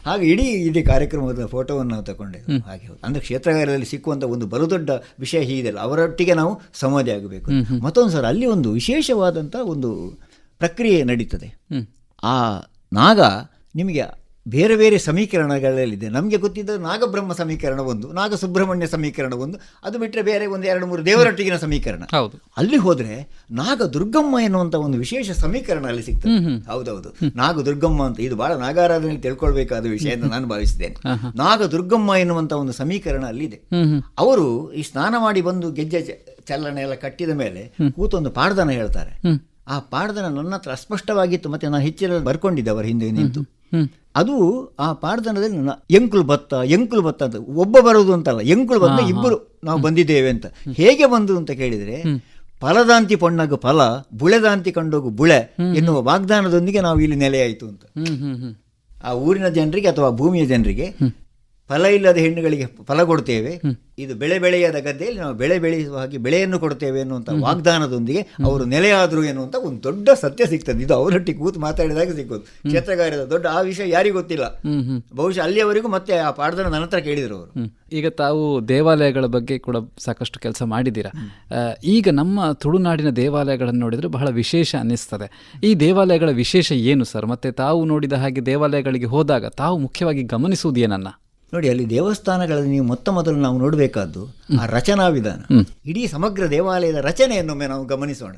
[SPEAKER 2] ಹಾಗೆ ಇಡೀ ಕಾರ್ಯಕ್ರಮದ ಫೋಟೋವನ್ನು ನಾವು ತಗೊಂಡೆ. ಹಾಗೆ ಅಂದರೆ ಕ್ಷೇತ್ರಗಾರದಲ್ಲಿ ಸಿಕ್ಕುವಂಥ ಒಂದು ಬಲುದೊಡ್ಡ ವಿಷಯ ಹೀಗಿದೆಯಲ್ಲ, ಅವರೊಟ್ಟಿಗೆ ನಾವು ಸಂವಾದಿ ಆಗಬೇಕು. ಮತ್ತೊಂದು ಸರ್, ಅಲ್ಲಿ ಒಂದು ವಿಶೇಷವಾದಂಥ ಒಂದು ಪ್ರಕ್ರಿಯೆ ನಡೀತದೆ. ಆ ನಾಗ ನಿಮಗೆ ಬೇರೆ ಬೇರೆ ಸಮೀಕರಣಗಳಲ್ಲಿದೆ. ನಮಗೆ ಗೊತ್ತಿದ್ದ ನಾಗಬ್ರಹ್ಮ ಸಮೀಕರಣ ಒಂದು, ನಾಗ ಸುಬ್ರಹ್ಮಣ್ಯ ಸಮೀಕರಣ ಒಂದು, ಅದು ಬಿಟ್ಟರೆ ಬೇರೆ ಒಂದು 2-3 ದೇವರೊಟ್ಟಿಗಿನ ಸಮೀಕರಣ. ಅಲ್ಲಿ ಹೋದರೆ ನಾಗ ದುರ್ಗಮ್ಮ ಎನ್ನುವಂಥ ಒಂದು ವಿಶೇಷ ಸಮೀಕರಣ ಅಲ್ಲಿ ಸಿಗ್ತದೆ. ಹೌದೌದು, ನಾಗ ದುರ್ಗಮ್ಮ ಅಂತ. ಇದು ಬಹಳ ನಾಗಾರಾಧನೆ ತಿಳ್ಕೊಳ್ಬೇಕಾದ ವಿಷಯ ಅಂತ ನಾನು ಭಾವಿಸಿದ್ದೇನೆ. ನಾಗ ದುರ್ಗಮ್ಮ ಎನ್ನುವಂಥ ಒಂದು ಸಮೀಕರಣ ಅಲ್ಲಿದೆ. ಅವರು ಈ ಸ್ನಾನ ಮಾಡಿ ಬಂದು ಗೆಜ್ಜೆ ಚಲನೆ ಎಲ್ಲ ಕಟ್ಟಿದ ಮೇಲೆ ಕೂತೊಂದು ಪಾಡ್ದನ ಹೇಳ್ತಾರೆ. ಆ ಪಾಡ್ದನ ನನ್ನ ಹತ್ರ ಅಸ್ಪಷ್ಟವಾಗಿತ್ತು, ಮತ್ತೆ ನಾನು ಹೆಚ್ಚಿನ ಬರ್ಕೊಂಡಿದ್ದೆ ಅವರ ಹಿಂದೆ ನಿಂತು. ಅದು ಆ ಪಾಡ್ದನದಲ್ಲಿ ಎಂಕುಲು ಬತ್ತ ಅಂತ, ಒಬ್ಬ ಬರುವುದು ಅಂತಲ್ಲ, ಎಂಕುಲು ಬತ್ತ, ಇಬ್ಬರು ನಾವು ಬಂದಿದ್ದೇವೆ ಅಂತ. ಹೇಗೆ ಬಂದು ಅಂತ ಕೇಳಿದರೆ, ಫಲದಾಂತಿ ಪೊಣ್ಣಗು ಫಲ, ಬುಳೆದಾಂತಿ ಕಂಡೋಗು ಬುಳೆ ಎನ್ನುವ ವಾಗ್ದಾನದೊಂದಿಗೆ ನಾವು ಇಲ್ಲಿ ನೆಲೆಯಾಯಿತು ಅಂತ. ಆ ಊರಿನ ಜನರಿಗೆ ಅಥವಾ ಭೂಮಿಯ ಜನರಿಗೆ ಫಲ ಇಲ್ಲದ ಹೆಣ್ಣುಗಳಿಗೆ ಫಲ ಕೊಡ್ತೇವೆ, ಇದು ಬೆಳೆಯದ ಗದ್ದೆಯಲ್ಲಿ ನಾವು ಬೆಳೆಯುವ ಹಾಗೆ ಬೆಳೆಯನ್ನು ಕೊಡ್ತೇವೆ ಎನ್ನುವಂಥ ವಾಗ್ದಾನದೊಂದಿಗೆ ಅವರು ನೆಲೆಯಾದರು ಎನ್ನುವಂಥ ಒಂದು ದೊಡ್ಡ ಸತ್ಯ ಸಿಗ್ತದೆ. ಇದು ಅವರೊಟ್ಟಿಗೆ ಕೂತು ಮಾತಾಡಿದಾಗ ಸಿಕ್ಕೋದು. ಕ್ಷೇತ್ರಕಾರ್ಯದ ದೊಡ್ಡ ಆ ವಿಷಯ ಯಾರಿಗೂ ಗೊತ್ತಿಲ್ಲ. ಬಹುಶಃ ಅಲ್ಲಿಯವರೆಗೂ ಮತ್ತೆ ಆ ಪಾಠದ ನಂತರ ಕೇಳಿದರು ಅವರು.
[SPEAKER 1] ಈಗ ತಾವು ದೇವಾಲಯಗಳ ಬಗ್ಗೆ ಕೂಡ ಸಾಕಷ್ಟು ಕೆಲಸ ಮಾಡಿದ್ದೀರಾ. ಈಗ ನಮ್ಮ ತುಳುನಾಡಿನ ದೇವಾಲಯಗಳನ್ನು ನೋಡಿದರೆ ಬಹಳ ವಿಶೇಷ ಅನ್ನಿಸ್ತದೆ. ಈ ದೇವಾಲಯಗಳ ವಿಶೇಷ ಏನು ಸರ್? ಮತ್ತೆ ತಾವು ನೋಡಿದ ಹಾಗೆ ದೇವಾಲಯಗಳಿಗೆ ಹೋದಾಗ ತಾವು ಮುಖ್ಯವಾಗಿ ಗಮನಿಸುವುದು ಏನನ್ನ?
[SPEAKER 2] ನೋಡಿ, ಅಲ್ಲಿ ದೇವಸ್ಥಾನಗಳಲ್ಲಿ ನೀವು ಮೊದಲು ನಾವು ನೋಡಬೇಕಾದ್ದು ಆ ರಚನಾ ವಿಧಾನ. ಇಡೀ ಸಮಗ್ರ ದೇವಾಲಯದ ರಚನೆಯನ್ನೊಮ್ಮೆ ನಾವು ಗಮನಿಸೋಣ.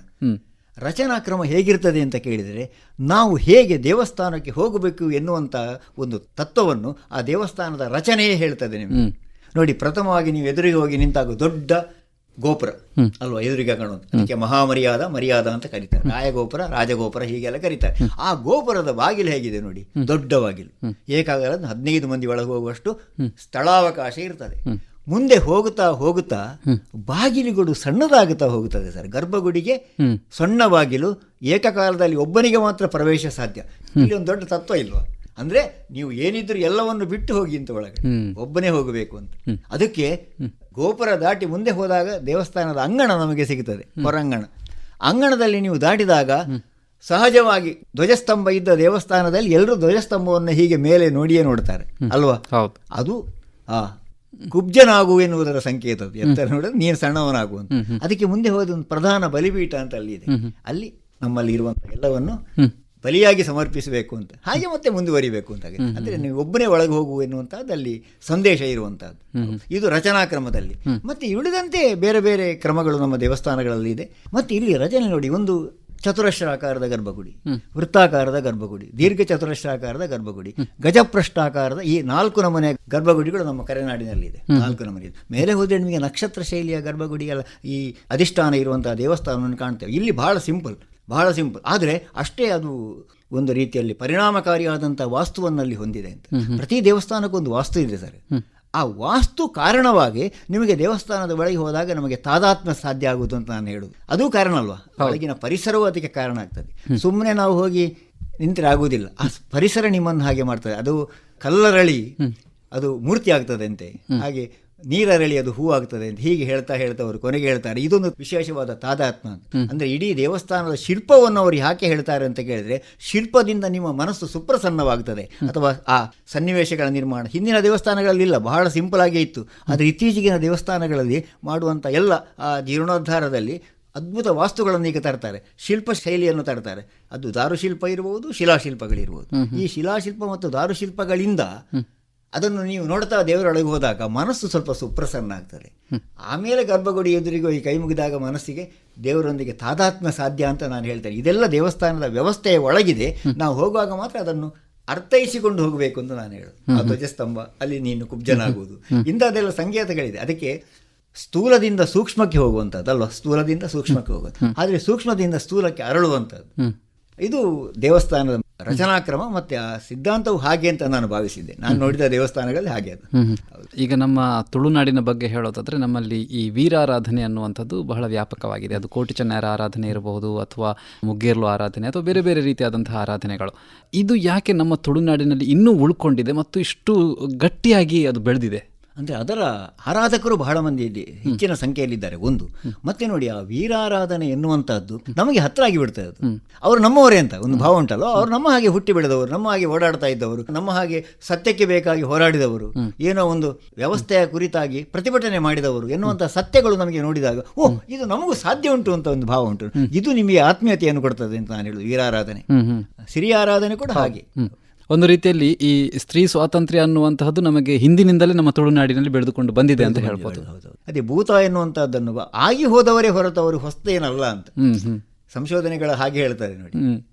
[SPEAKER 2] ರಚನಾ ಕ್ರಮ ಹೇಗಿರ್ತದೆ ಅಂತ ಕೇಳಿದರೆ, ನಾವು ಹೇಗೆ ದೇವಸ್ಥಾನಕ್ಕೆ ಹೋಗಬೇಕು ಎನ್ನುವಂಥ ಒಂದು ತತ್ವವನ್ನು ಆ ದೇವಸ್ಥಾನದ ರಚನೆಯೇ ಹೇಳ್ತದೆ ನಿಮಗೆ. ನೋಡಿ, ಪ್ರಥಮವಾಗಿ ನೀವು ಎದುರಿಗೆ ಹೋಗಿ ನಿಂತಾಗ ದೊಡ್ಡ ಗೋಪುರ ಅಲ್ವಾ ಎದುರಿಗೆ ಕಾಣುವುದು, ಅದಕ್ಕೆ ಮಹಾಮರ್ಯಾದ ಮರ್ಯಾದ ಅಂತ ಕರೀತಾರೆ. ರಾಯಗೋಪುರ ರಾಜಗೋಪುರ ಹೀಗೆಲ್ಲ ಕರೀತಾರೆ. ಆ ಗೋಪುರದ ಬಾಗಿಲು ಹೇಗಿದೆ ನೋಡಿ, ದೊಡ್ಡ ಬಾಗಿಲು, ಏಕಾಗಲ್ಲ 15 ಮಂದಿ ಒಳಗೆ ಹೋಗುವಷ್ಟು ಸ್ಥಳಾವಕಾಶ ಇರ್ತದೆ. ಮುಂದೆ ಹೋಗುತ್ತಾ ಹೋಗುತ್ತಾ ಬಾಗಿಲುಗಳು ಸಣ್ಣದಾಗುತ್ತಾ ಹೋಗುತ್ತದೆ ಸರ್. ಗರ್ಭಗುಡಿಗೆ ಸಣ್ಣ ಬಾಗಿಲು, ಏಕಕಾಲದಲ್ಲಿ ಒಬ್ಬನಿಗೆ ಮಾತ್ರ ಪ್ರವೇಶ ಸಾಧ್ಯ. ಇಲ್ಲಿ ಒಂದು ದೊಡ್ಡ ತತ್ವ ಇಲ್ವಾ, ಅಂದ್ರೆ ನೀವು ಏನಿದ್ರು ಎಲ್ಲವನ್ನು ಬಿಟ್ಟು ಹೋಗಿ ಅಂತ ಒಳಗೆ, ಒಬ್ಬನೇ ಹೋಗಬೇಕು ಅಂತ. ಅದಕ್ಕೆ ಗೋಪುರ ದಾಟಿ ಮುಂದೆ ಹೋದಾಗ ದೇವಸ್ಥಾನದ ಅಂಗಣ ನಮಗೆ ಸಿಗುತ್ತದೆ, ಹೊರಾಂಗಣ. ಅಂಗಣದಲ್ಲಿ ನೀವು ದಾಟಿದಾಗ ಸಹಜವಾಗಿ ಧ್ವಜಸ್ತಂಭ ಇದ್ದ ದೇವಸ್ಥಾನದಲ್ಲಿ ಎಲ್ಲರೂ ಧ್ವಜಸ್ತಂಭವನ್ನು ಹೀಗೆ ಮೇಲೆ ನೋಡಿಯೇ ನೋಡ್ತಾರೆ ಅಲ್ವಾ. ಅದು ಕುಬ್ಜನಾಗು ಎನ್ನುವುದರ ಸಂಕೇತ. ಎತ್ತರ ನೋಡಿದ್ರೆ ನೀನು ಸಣ್ಣವನಾಗುವಂತ. ಅದಕ್ಕೆ ಮುಂದೆ ಹೋದ ಒಂದು ಪ್ರಧಾನ ಬಲಿಪೀಠ ಅಂತ ಅಲ್ಲಿ ಇದೆ. ಅಲ್ಲಿ ನಮ್ಮಲ್ಲಿ ಇರುವಂತಹ ಎಲ್ಲವನ್ನು ಬಲಿಯಾಗಿ ಸಮರ್ಪಿಸಬೇಕು ಅಂತ, ಹಾಗೆ ಮತ್ತೆ ಮುಂದುವರಿಬೇಕು ಅಂತ. ಅಂದ್ರೆ ನೀವು ಒಬ್ಬನೇ ಒಳಗೆ ಹೋಗು ಎನ್ನುವಂತಹದ್ದು ಅಲ್ಲಿ ಸಂದೇಶ ಇರುವಂತಹದ್ದು. ಇದು ರಚನಾಕ್ರಮದಲ್ಲಿ. ಮತ್ತೆ ಉಳಿದಂತೆ ಬೇರೆ ಬೇರೆ ಕ್ರಮಗಳು ನಮ್ಮ ದೇವಸ್ಥಾನಗಳಲ್ಲಿ ಇದೆ. ಮತ್ತೆ ಇಲ್ಲಿ ರಚನೆ ನೋಡಿ, ಒಂದು ಚತುರಶ್ರಾಕಾರದ ಗರ್ಭಗುಡಿ, ವೃತ್ತಾಕಾರದ ಗರ್ಭಗುಡಿ, ದೀರ್ಘ ಚತುರಶ್ರಾಕಾರದ ಗರ್ಭಗುಡಿ, ಗಜಪ್ರಷ್ಟಾಕಾರದ, ಈ 4 ನಮೂನೆಯ ಗರ್ಭಗುಡಿಗಳು ನಮ್ಮ ಕರೆನಾಡಿನಲ್ಲಿದೆ. 4 ನಮೂನೆ. ಮೇಲೆ ಹೋದರೆ ನಿಮಗೆ ನಕ್ಷತ್ರ ಶೈಲಿಯ ಗರ್ಭಗುಡಿಗಳ ಈ ಅಧಿಷ್ಠಾನ ಇರುವಂತಹ ದೇವಸ್ಥಾನವನ್ನು ಕಾಣ್ತೇವೆ. ಇಲ್ಲಿ ಬಹಳ ಸಿಂಪಲ್, ಆದರೆ ಅಷ್ಟೇ ಅದು ಒಂದು ರೀತಿಯಲ್ಲಿ ಪರಿಣಾಮಕಾರಿಯಾದಂಥ ವಾಸ್ತುವನ್ನಲ್ಲಿ ಹೊಂದಿದೆ ಅಂತ. ಪ್ರತಿ ದೇವಸ್ಥಾನಕ್ಕೊಂದು ವಾಸ್ತು ಇದೆ ಸರ್. ಆ ವಾಸ್ತು ಕಾರಣವಾಗಿ ನಿಮಗೆ ದೇವಸ್ಥಾನದ ಒಳಗೆ ಹೋದಾಗ ನಮಗೆ ತಾದಾತ್ಮ್ಯ ಸಾಧ್ಯ ಆಗುವುದು ಅಂತ ನಾನು ಹೇಳುದು. ಅದು ಕಾರಣ ಅಲ್ವಾ, ಒಳಗಿನ ಪರಿಸರವೂ ಅದಕ್ಕೆ ಕಾರಣ ಆಗ್ತದೆ. ಸುಮ್ಮನೆ ನಾವು ಹೋಗಿ ನಿಂತರೆ ಆಗುವುದಿಲ್ಲ, ಆ ಪರಿಸರ ನಿಮ್ಮನ್ನು ಹಾಗೆ ಮಾಡ್ತದೆ. ಅದು ಕಲ್ಲರಳಿ ಅದು ಮೂರ್ತಿ ಆಗ್ತದೆ ಅಂತೆ, ಹಾಗೆ ನೀರರಳಿ ಅದು ಹೂ ಆಗ್ತದೆ ಅಂತ ಹೀಗೆ ಹೇಳ್ತಾ ಅವರು ಕೊನೆಗೆ ಹೇಳ್ತಾರೆ ಇದೊಂದು ವಿಶೇಷವಾದ ತಾದಾತ್ಮ್ಯ ಅಂತ. ಅಂದ್ರೆ ಇಡೀ ದೇವಸ್ಥಾನದ ಶಿಲ್ಪವನ್ನು ಅವರು ಯಾಕೆ ಹೇಳ್ತಾರೆ ಅಂತ ಕೇಳಿದ್ರೆ, ಶಿಲ್ಪದಿಂದ ನಿಮ್ಮ ಮನಸ್ಸು ಸುಪ್ರಸನ್ನವಾಗ್ತದೆ. ಅಥವಾ ಆ ಸನ್ನಿವೇಶಗಳ ನಿರ್ಮಾಣ ಹಿಂದಿನ ದೇವಸ್ಥಾನಗಳಲ್ಲಿ ಇಲ್ಲ, ಬಹಳ ಸಿಂಪಲ್ ಆಗೇ ಇತ್ತು. ಆದರೆ ಇತ್ತೀಚೆಗಿನ ದೇವಸ್ಥಾನಗಳಲ್ಲಿ ಮಾಡುವಂಥ ಎಲ್ಲ ಆ ಜೀರ್ಣೋದ್ಧಾರದಲ್ಲಿ ಅದ್ಭುತ ವಾಸ್ತುಗಳನ್ನು ಈಗ ತರ್ತಾರೆ, ಶಿಲ್ಪ ಶೈಲಿಯನ್ನು ತರ್ತಾರೆ. ಅದು ದಾರುಶಿಲ್ಪ ಇರಬಹುದು, ಶಿಲಾಶಿಲ್ಪಗಳಿರ್ಬೋದು. ಈ ಶಿಲಾಶಿಲ್ಪ ಮತ್ತು ದಾರುಶಿಲ್ಪಗಳಿಂದ ಅದನ್ನು ನೀವು ನೋಡ್ತಾ ದೇವರೊಳಗೆ ಹೋದಾಗ ಮನಸ್ಸು ಸ್ವಲ್ಪ ಸುಪ್ರಸನ್ನ ಆಗ್ತದೆ. ಆಮೇಲೆ ಗರ್ಭಗುಡಿ ಎದುರಿಗೆ ಹೋಗಿ ಕೈ ಮುಗಿದಾಗ ಮನಸ್ಸಿಗೆ ದೇವರೊಂದಿಗೆ ತಾದಾತ್ಮ್ಯ ಸಾಧ್ಯ ಅಂತ ನಾನು ಹೇಳ್ತೇನೆ. ಇದೆಲ್ಲ ದೇವಸ್ಥಾನದ ವ್ಯವಸ್ಥೆಯ ಒಳಗಿದೆ. ನಾವು ಹೋಗುವಾಗ ಮಾತ್ರ ಅದನ್ನು ಅರ್ಥೈಸಿಕೊಂಡು ಹೋಗಬೇಕು ಅಂತ ನಾನು ಹೇಳೋದು. ಆ ಧ್ವಜಸ್ತಂಭ, ಅಲ್ಲಿ ನೀನು ಕುಬ್ಜನಾಗುವುದು, ಇಂಥದ್ದೆಲ್ಲ ಸಂಕೇತಗಳಿದೆ. ಅದಕ್ಕೆ ಸ್ಥೂಲದಿಂದ ಸೂಕ್ಷ್ಮಕ್ಕೆ ಹೋಗುವಂಥದ್ದಲ್ವ, ಸ್ಥೂಲದಿಂದ ಸೂಕ್ಷ್ಮಕ್ಕೆ ಹೋಗೋದು, ಆದರೆ ಸೂಕ್ಷ್ಮದಿಂದ ಸ್ಥೂಲಕ್ಕೆ ಅರಳುವಂಥದ್ದು. ಇದು ದೇವಸ್ಥಾನದ ರಚನಾಕ್ರಮ. ಮತ್ತೆ ಆ ಸಿದ್ಧಾಂತವು ಹಾಗೆ ಅಂತ ನಾನು ಭಾವಿಸಿದ್ದೆ. ನಾನು ನೋಡಿದ ದೇವಸ್ಥಾನಗಳಲ್ಲಿ ಹಾಗೆ ಅದು.
[SPEAKER 1] ಈಗ ನಮ್ಮ ತುಳುನಾಡಿನ ಬಗ್ಗೆ ಹೇಳೋದಾದ್ರೆ, ನಮ್ಮಲ್ಲಿ ಈ ವೀರಾರಾಧನೆ ಅನ್ನುವಂಥದ್ದು ಬಹಳ ವ್ಯಾಪಕವಾಗಿದೆ. ಅದು ಕೋಟಿ ಚೆನ್ನಯರ ಆರಾಧನೆ ಇರಬಹುದು, ಅಥವಾ ಮುಗ್ಗೇರ್ಲು ಆರಾಧನೆ, ಅಥವಾ ಬೇರೆ ಬೇರೆ ರೀತಿಯಾದಂತಹ ಆರಾಧನೆಗಳು. ಇದು ಯಾಕೆ ನಮ್ಮ ತುಳುನಾಡಿನಲ್ಲಿ ಇನ್ನೂ ಉಳ್ಕೊಂಡಿದೆ ಮತ್ತು ಇಷ್ಟು ಗಟ್ಟಿಯಾಗಿ ಅದು ಬೆಳೆದಿದೆ?
[SPEAKER 2] ಅಂದರೆ ಅದರ ಆರಾಧಕರು ಬಹಳ ಮಂದಿ ಹೆಚ್ಚಿನ ಸಂಖ್ಯೆಯಲ್ಲಿದ್ದಾರೆ ಒಂದು. ಮತ್ತೆ ನೋಡಿ, ಆ ವೀರಾರಾಧನೆ ಎನ್ನುವಂಥದ್ದು ನಮಗೆ ಹತ್ರ ಆಗಿಬಿಡ್ತದೆ. ಅದು ಅವರು ನಮ್ಮವರೇ ಅಂತ ಒಂದು ಭಾವ ಉಂಟಲ್ಲ, ಅವರು ನಮ್ಮ ಹಾಗೆ ಹುಟ್ಟಿ ಬೆಳೆದವರು, ನಮ್ಮ ಹಾಗೆ ಓಡಾಡ್ತಾ ಇದ್ದವರು, ನಮ್ಮ ಹಾಗೆ ಸತ್ಯಕ್ಕೆ ಬೇಕಾಗಿ ಹೋರಾಡಿದವರು, ಏನೋ ಒಂದು ವ್ಯವಸ್ಥೆಯ ಕುರಿತಾಗಿ ಪ್ರತಿಭಟನೆ ಮಾಡಿದವರು ಎನ್ನುವಂಥ ಸತ್ಯಗಳು ನಮಗೆ ನೋಡಿದಾಗ, ಓಹ್ ಇದು ನಮಗೂ ಸಾಧ್ಯ ಉಂಟು ಅಂತ ಒಂದು ಭಾವ ಉಂಟು. ಇದು ನಿಮಗೆ ಆತ್ಮೀಯತೆಯನ್ನು ಕೊಡ್ತದೆ ಅಂತ ನಾನು ಹೇಳುದು. ವೀರಾರಾಧನೆ, ಸಿರಿಯ ಆರಾಧನೆ ಕೂಡ ಹಾಗೆ.
[SPEAKER 1] ಒಂದು ರೀತಿಯಲ್ಲಿ ಈ ಸ್ತ್ರೀ ಸ್ವಾತಂತ್ರ್ಯ ಅನ್ನುವಂತಹದ್ದು ನಮಗೆ ಹಿಂದಿನಿಂದಲೇ ನಮ್ಮ ತುಳುನಾಡಿನಲ್ಲಿ ಬೆಳೆದುಕೊಂಡು ಬಂದಿದೆ ಅಂತ ಹೇಳ್ಬೋದು.
[SPEAKER 2] ಅದೇ ಭೂತ ಎನ್ನುವಂತಹದ್ದನ್ನು ಆಗಿ ಹೋದವರೇ ಹೊರತು ಅವರು ಹೊಸತೇನಲ್ಲ ಅಂತ ಸಂಶೋಧನೆಗಳು ಹಾಗೆ ಹೇಳ್ತಾರೆ ನೋಡಿ.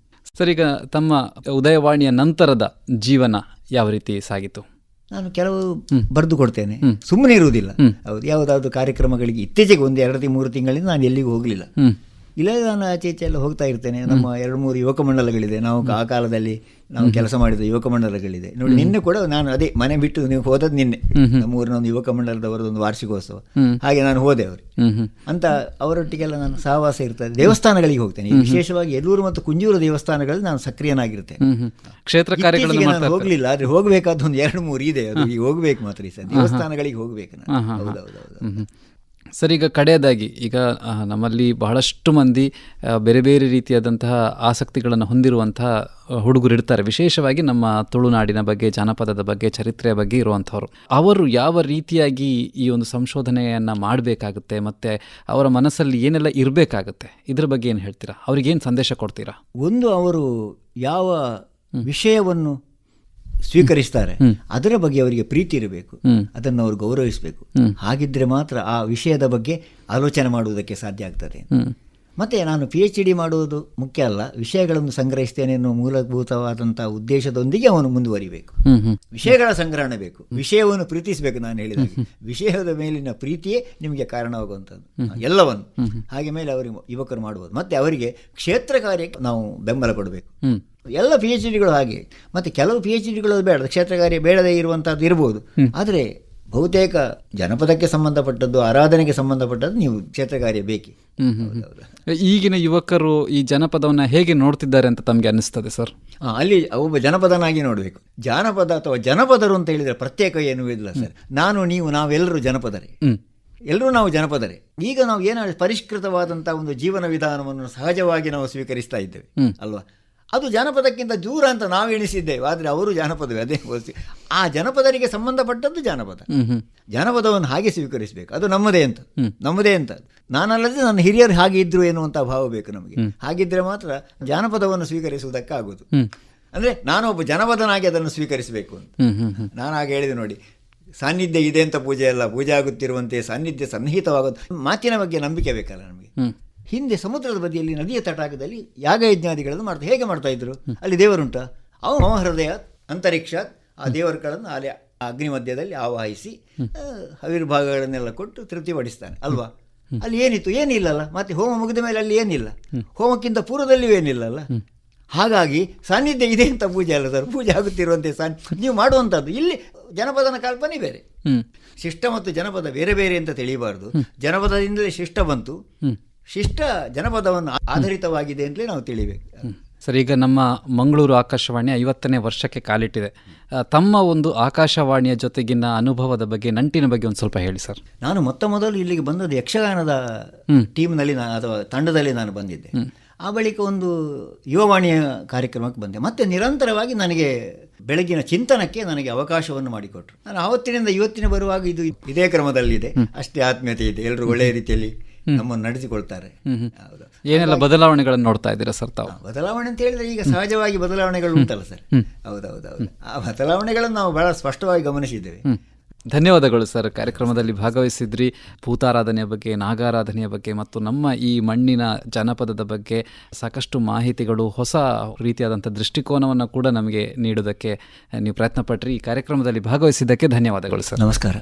[SPEAKER 1] ಸರ್, ಈಗ ತಮ್ಮ ಉದಯವಾಣಿಯ ನಂತರದ ಜೀವನ ಯಾವ ರೀತಿ ಸಾಗಿತು?
[SPEAKER 2] ನಾನು ಕೆಲವು ಬರೆದು ಕೊಡ್ತೇನೆ, ಸುಮ್ಮನೆ ಇರುವುದಿಲ್ಲ. ಹೌದು, ಯಾವುದಾದ್ರು ಕಾರ್ಯಕ್ರಮಗಳಿಗೆ ಇತ್ತೀಚೆಗೆ 1-2-3 ತಿಂಗಳಿಂದ ನಾನು ಎಲ್ಲಿಗೂ ಹೋಗಲಿಲ್ಲ. ಇಲ್ಲ, ನಾನು ಆಚೆ ಈಚೆ ಎಲ್ಲ ಹೋಗ್ತಾ ಇರ್ತೇನೆ. ನಮ್ಮ 2-3 ಯುವಕ ಮಂಡಲಗಳಿದೆ. ನಾವು ಆ ಕಾಲದಲ್ಲಿ ನಾವು ಕೆಲಸ ಮಾಡಿದ ಯುವಕ ಮಂಡಲಗಳಿದೆ ನೋಡಿ. ನಿನ್ನೆ ಕೂಡ ನಾನು ಅದೇ ಮನೆ ಬಿಟ್ಟು ನೀವು ಹೋದದ್ದು ನಿನ್ನೆ, ನಮ್ಮ ಊರಿನ ಒಂದು ಯುವಕ ಮಂಡಲದವರದೊಂದು ವಾರ್ಷಿಕೋತ್ಸವ, ಹಾಗೆ ನಾನು ಹೋದೆ ಅವರು ಅಂತ. ಅವರೊಟ್ಟಿಗೆಲ್ಲ ನಾನು ಸಹವಾಸ ಇರ್ತದೆ. ದೇವಸ್ಥಾನಗಳಿಗೆ ಹೋಗ್ತೇನೆ, ವಿಶೇಷವಾಗಿ ಯಲ್ಲೂರು ಮತ್ತು ಕುಂಜೂರು ದೇವಸ್ಥಾನಗಳಲ್ಲಿ ನಾನು ಸಕ್ರಿಯನಾಗಿರ್ತೇನೆ.
[SPEAKER 1] ಕ್ಷೇತ್ರ ಕಾರ್ಯಗಳು
[SPEAKER 2] ನಾನು ಹೋಗ್ಲಿಲ್ಲ, ಆದ್ರೆ ಹೋಗ್ಬೇಕಾದ ಒಂದು 2-3 ಇದೆ. ಅದು ಈಗ ಹೋಗ್ಬೇಕು ಮಾತ್ರ, ಈ ಸರ್ ದೇವಸ್ಥಾನಗಳಿಗೆ ಹೋಗ್ಬೇಕು ನಾನು. ಹೌದೌದೌದು.
[SPEAKER 1] ಸರ್, ಈಗ ಕಡೆಯದಾಗಿ, ಈಗ ನಮ್ಮಲ್ಲಿ ಬಹಳಷ್ಟು ಮಂದಿ ಬೇರೆ ಬೇರೆ ರೀತಿಯಾದಂತಹ ಆಸಕ್ತಿಗಳನ್ನು ಹೊಂದಿರುವಂತಹ ಹುಡುಗರು ಇರ್ತಾರೆ, ವಿಶೇಷವಾಗಿ ನಮ್ಮ ತುಳುನಾಡಿನ ಬಗ್ಗೆ, ಜಾನಪದದ ಬಗ್ಗೆ, ಚರಿತ್ರೆಯ ಬಗ್ಗೆ ಇರುವಂಥವ್ರು. ಅವರು ಯಾವ ರೀತಿಯಾಗಿ ಈ ಒಂದು ಸಂಶೋಧನೆಯನ್ನು ಮಾಡಬೇಕಾಗುತ್ತೆ ಮತ್ತು ಅವರ ಮನಸ್ಸಲ್ಲಿ ಏನೆಲ್ಲ ಇರಬೇಕಾಗುತ್ತೆ, ಇದ್ರ ಬಗ್ಗೆ ಏನು ಹೇಳ್ತೀರಾ? ಅವ್ರಿಗೇನು ಸಂದೇಶ ಕೊಡ್ತೀರಾ?
[SPEAKER 2] ಒಂದು, ಅವರು ಯಾವ ವಿಷಯವನ್ನು ಸ್ವೀಕರಿಸ್ತಾರೆ ಅದರ ಬಗ್ಗೆ ಅವರಿಗೆ ಪ್ರೀತಿ ಇರಬೇಕು, ಅದನ್ನು ಅವರು ಗೌರವಿಸಬೇಕು. ಹಾಗಿದ್ರೆ ಮಾತ್ರ ಆ ವಿಷಯದ ಬಗ್ಗೆ ಆಲೋಚನೆ ಮಾಡುವುದಕ್ಕೆ ಸಾಧ್ಯ ಆಗ್ತದೆ. ಮತ್ತು ನಾನು PhD ಮಾಡುವುದು ಮುಖ್ಯ ಅಲ್ಲ, ವಿಷಯಗಳನ್ನು ಸಂಗ್ರಹಿಸ್ತೇನೆ ಎನ್ನುವ ಮೂಲಭೂತವಾದಂಥ ಉದ್ದೇಶದೊಂದಿಗೆ ಅವನು ಮುಂದುವರಿಬೇಕು. ವಿಷಯಗಳ ಸಂಗ್ರಹಣೆ ಬೇಕು, ವಿಷಯವನ್ನು ಪ್ರೀತಿಸಬೇಕು. ನಾನು ಹೇಳಿದಾಗ ವಿಷಯದ ಮೇಲಿನ ಪ್ರೀತಿಯೇ ನಿಮಗೆ ಕಾರಣವಾಗುವಂಥದ್ದು ಎಲ್ಲವನ್ನು. ಹಾಗೆ ಮೇಲೆ ಅವರು ಯುವಕರು ಮಾಡ್ಬೋದು. ಮತ್ತು ಅವರಿಗೆ ಕ್ಷೇತ್ರ ಕಾರ್ಯಕ್ಕೆ ನಾವು ಬೆಂಬಲ ಕೊಡಬೇಕು. ಎಲ್ಲ PhDಗಳು ಹಾಗೆ. ಮತ್ತು ಕೆಲವು PhDಗಳು ಬೇಡ, ಕ್ಷೇತ್ರ ಕಾರ್ಯ ಬೇಡದೇ ಇರುವಂಥದ್ದು ಇರ್ಬೋದು. ಆದರೆ ಬಹುತೇಕ ಜನಪದಕ್ಕೆ ಸಂಬಂಧಪಟ್ಟದ್ದು, ಆರಾಧನೆಗೆ ಸಂಬಂಧಪಟ್ಟದ್ದು ನೀವು ಕ್ಷೇತ್ರ ಕಾರ್ಯ ಬೇಕೇ.
[SPEAKER 1] ಈಗಿನ ಯುವಕರು ಈ ಜನಪದವನ್ನು ಹೇಗೆ ನೋಡ್ತಿದ್ದಾರೆ ಅಂತ ತಮಗೆ ಅನ್ನಿಸ್ತದೆ ಸರ್?
[SPEAKER 2] ಅಲ್ಲಿ ಒಬ್ಬ ಜನಪದನಾಗಿ ನೋಡಬೇಕು. ಜಾನಪದ ಅಥವಾ ಜನಪದರು ಅಂತ ಹೇಳಿದರೆ ಪ್ರತ್ಯೇಕ ಏನೂ ಇಲ್ಲ ಸರ್. ನಾನು, ನೀವು, ನಾವೆಲ್ಲರೂ ಜನಪದರೇ, ಎಲ್ಲರೂ ನಾವು ಜನಪದರೇ. ಈಗ ನಾವು ಏನಾದ್ರು ಪರಿಷ್ಕೃತವಾದಂಥ ಒಂದು ಜೀವನ ವಿಧಾನವನ್ನು ಸಹಜವಾಗಿ ನಾವು ಸ್ವೀಕರಿಸ್ತಾ ಇದ್ದೇವೆ ಅಲ್ವಾ? ಅದು ಜಾನಪದಕ್ಕಿಂತ ದೂರ ಅಂತ ನಾವು ಎಣಿಸಿದ್ದೇವೆ. ಆದರೆ ಅವರು ಜಾನಪದವೇ, ಅದೇ ಆ ಜನಪದರಿಗೆ ಸಂಬಂಧಪಟ್ಟದ್ದು ಜಾನಪದ. ಜಾನಪದವನ್ನು ಹಾಗೆ ಸ್ವೀಕರಿಸಬೇಕು, ಅದು ನಮ್ಮದೇ ಅಂತ, ನಮ್ಮದೇ ಅಂತ. ನಾನಲ್ಲದೆ ನನ್ನ ಹಿರಿಯರು ಹಾಗೆ ಇದ್ರು ಎನ್ನುವಂಥ ಭಾವ ಬೇಕು ನಮಗೆ. ಹಾಗಿದ್ರೆ ಮಾತ್ರ ಜಾನಪದವನ್ನು ಸ್ವೀಕರಿಸುವುದಕ್ಕಾಗೋದು. ಅಂದರೆ ನಾನೊಬ್ಬ ಜನಪದನಾಗಿ ಅದನ್ನು ಸ್ವೀಕರಿಸಬೇಕು ಅಂತ. ನಾನು ಹಾಗೆ ಹೇಳಿದೆ ನೋಡಿ, ಸಾನ್ನಿಧ್ಯ ಇದೆ ಅಂತ ಪೂಜೆ ಅಲ್ಲ, ಪೂಜೆ ಆಗುತ್ತಿರುವಂತೆ ಸಾನ್ನಿಧ್ಯ ಸನ್ನಿಹಿತವಾಗೋದು. ಮಾತಿನ ಬಗ್ಗೆ ನಂಬಿಕೆ ಬೇಕಲ್ಲ ನಮಗೆ. ಹಿಂದೆ ಸಮುದ್ರದ ಬದಿಯಲ್ಲಿ, ನದಿಯ ತಟಾಕದಲ್ಲಿ ಯಾಗ ಯಜ್ಞಾದಿಗಳನ್ನು ಮಾಡ್ತಾರೆ. ಹೇಗೆ ಮಾಡ್ತಾ ಇದ್ರು? ಅಲ್ಲಿ ದೇವರುಂಟ, ಅವನು ಹೃದಯ ಅಂತರಿಕ್ಷ ಆ ದೇವರುಗಳನ್ನು ಅಲ್ಲಿ ಅಗ್ನಿ ಮಧ್ಯದಲ್ಲಿ ಆವಾಹಿಸಿ ಆವಿರ್ಭಾಗಗಳನ್ನೆಲ್ಲ ಕೊಟ್ಟು ತೃಪ್ತಿಪಡಿಸ್ತಾನೆ ಅಲ್ವಾ? ಅಲ್ಲಿ ಏನಿತ್ತು? ಏನಿಲ್ಲಲ್ಲ. ಮತ್ತೆ ಹೋಮ ಮುಗಿದ ಮೇಲೆ ಅಲ್ಲಿ ಏನಿಲ್ಲ, ಹೋಮಕ್ಕಿಂತ ಪೂರ್ವದಲ್ಲಿಯೂ ಏನಿಲ್ಲಲ್ಲ. ಹಾಗಾಗಿ ಸಾನ್ನಿಧ್ಯ ಇದೆ ಅಂತ ಪೂಜೆ ಅಲ್ಲ ಸರ್, ಪೂಜೆ ಆಗುತ್ತಿರುವಂತೆ ನೀವು ಮಾಡುವಂಥದ್ದು. ಇಲ್ಲಿ ಜನಪದನ ಕಲ್ಪನೆ ಬೇರೆ, ಶಿಷ್ಟ ಮತ್ತು ಜನಪದ ಬೇರೆ ಬೇರೆ ಅಂತ ತಿಳಿಯಬಾರ್ದು. ಜನಪದದಿಂದಲೇ ಶಿಷ್ಟ ಬಂತು, ಶಿಷ್ಟ ಜನಪದವನ್ನು ಆಧಾರಿತವಾಗಿದೆ ಅಂತಲೇ ನಾವು ತಿಳಿಬೇಕು
[SPEAKER 1] ಸರ್. ಈಗ ನಮ್ಮ ಮಂಗಳೂರು ಆಕಾಶವಾಣಿ 50ನೇ ವರ್ಷಕ್ಕೆ ಕಾಲಿಟ್ಟಿದೆ. ತಮ್ಮ ಒಂದು ಆಕಾಶವಾಣಿಯ ಜೊತೆಗಿನ ಅನುಭವದ ಬಗ್ಗೆ, ನಂಟಿನ ಬಗ್ಗೆ ಒಂದು ಸ್ವಲ್ಪ ಹೇಳಿ ಸರ್.
[SPEAKER 2] ನಾನು ಮೊದಲು ಇಲ್ಲಿಗೆ ಬಂದದ್ದು ಯಕ್ಷಗಾನದ ಟೀಮ್ನಲ್ಲಿ ಅಥವಾ ತಂಡದಲ್ಲಿ ನಾನು ಬಂದಿದ್ದೆ. ಆ ಬಳಿಕ ಒಂದು ಯುವವಾಣಿಯ ಕಾರ್ಯಕ್ರಮಕ್ಕೆ ಬಂದೆ. ಮತ್ತೆ ನಿರಂತರವಾಗಿ ನನಗೆ ಬೆಳಗಿನ ಚಿಂತನಕ್ಕೆ ನನಗೆ ಅವಕಾಶವನ್ನು ಮಾಡಿಕೊಟ್ರು. ನಾನು ಆವತ್ತಿನಿಂದ ಇವತ್ತಿನ ಬರುವಾಗ ಇದೇ ಕ್ರಮದಲ್ಲಿದೆ. ಅಷ್ಟೇ ಆತ್ಮೀಯತೆ ಇದೆ, ಎಲ್ಲರೂ ಒಳ್ಳೆಯ ರೀತಿಯಲ್ಲಿ ನಮ್ಮನ್ನು ನಡೆಸಿಕೊಳ್ತಾರೆ.
[SPEAKER 1] ಏನೆಲ್ಲ ಬದಲಾವಣೆಗಳನ್ನು ನೋಡ್ತಾ ಇದ್ದೀರಾ ಸರ್ ತಾವು?
[SPEAKER 2] ಬದಲಾವಣೆ ಅಂತ ಹೇಳಿದ್ರೆ ಈಗ ಸಹಜವಾಗಿ ಬದಲಾವಣೆಗಳು ಉಂಟಲ್ಲ ಸರ್. ಹೌದೌದೌದು, ಆ ಬದಲಾವಣೆಗಳನ್ನು ನಾವು ಬಹಳ ಸ್ಪಷ್ಟವಾಗಿ ಗಮನಿಸಿದ್ದೇವೆ.
[SPEAKER 1] ಧನ್ಯವಾದಗಳು ಸರ್. ಕಾರ್ಯಕ್ರಮದಲ್ಲಿ ಭಾಗವಹಿಸಿದ್ರಿ. ಭೂತಾರಾಧನೆಯ ಬಗ್ಗೆ, ನಾಗಾರಾಧನೆಯ ಬಗ್ಗೆ ಮತ್ತು ನಮ್ಮ ಈ ಮಣ್ಣಿನ ಜನಪದದ ಬಗ್ಗೆ ಸಾಕಷ್ಟು ಮಾಹಿತಿಗಳು, ಹೊಸ ರೀತಿಯಾದಂಥ ದೃಷ್ಟಿಕೋನವನ್ನು ಕೂಡ ನಮಗೆ ನೀಡೋದಕ್ಕೆ ನೀವು ಪ್ರಯತ್ನ ಪಟ್ರಿ. ಈ ಕಾರ್ಯಕ್ರಮದಲ್ಲಿ ಭಾಗವಹಿಸಿದ್ದಕ್ಕೆ ಧನ್ಯವಾದಗಳು ಸರ್.
[SPEAKER 2] ನಮಸ್ಕಾರ.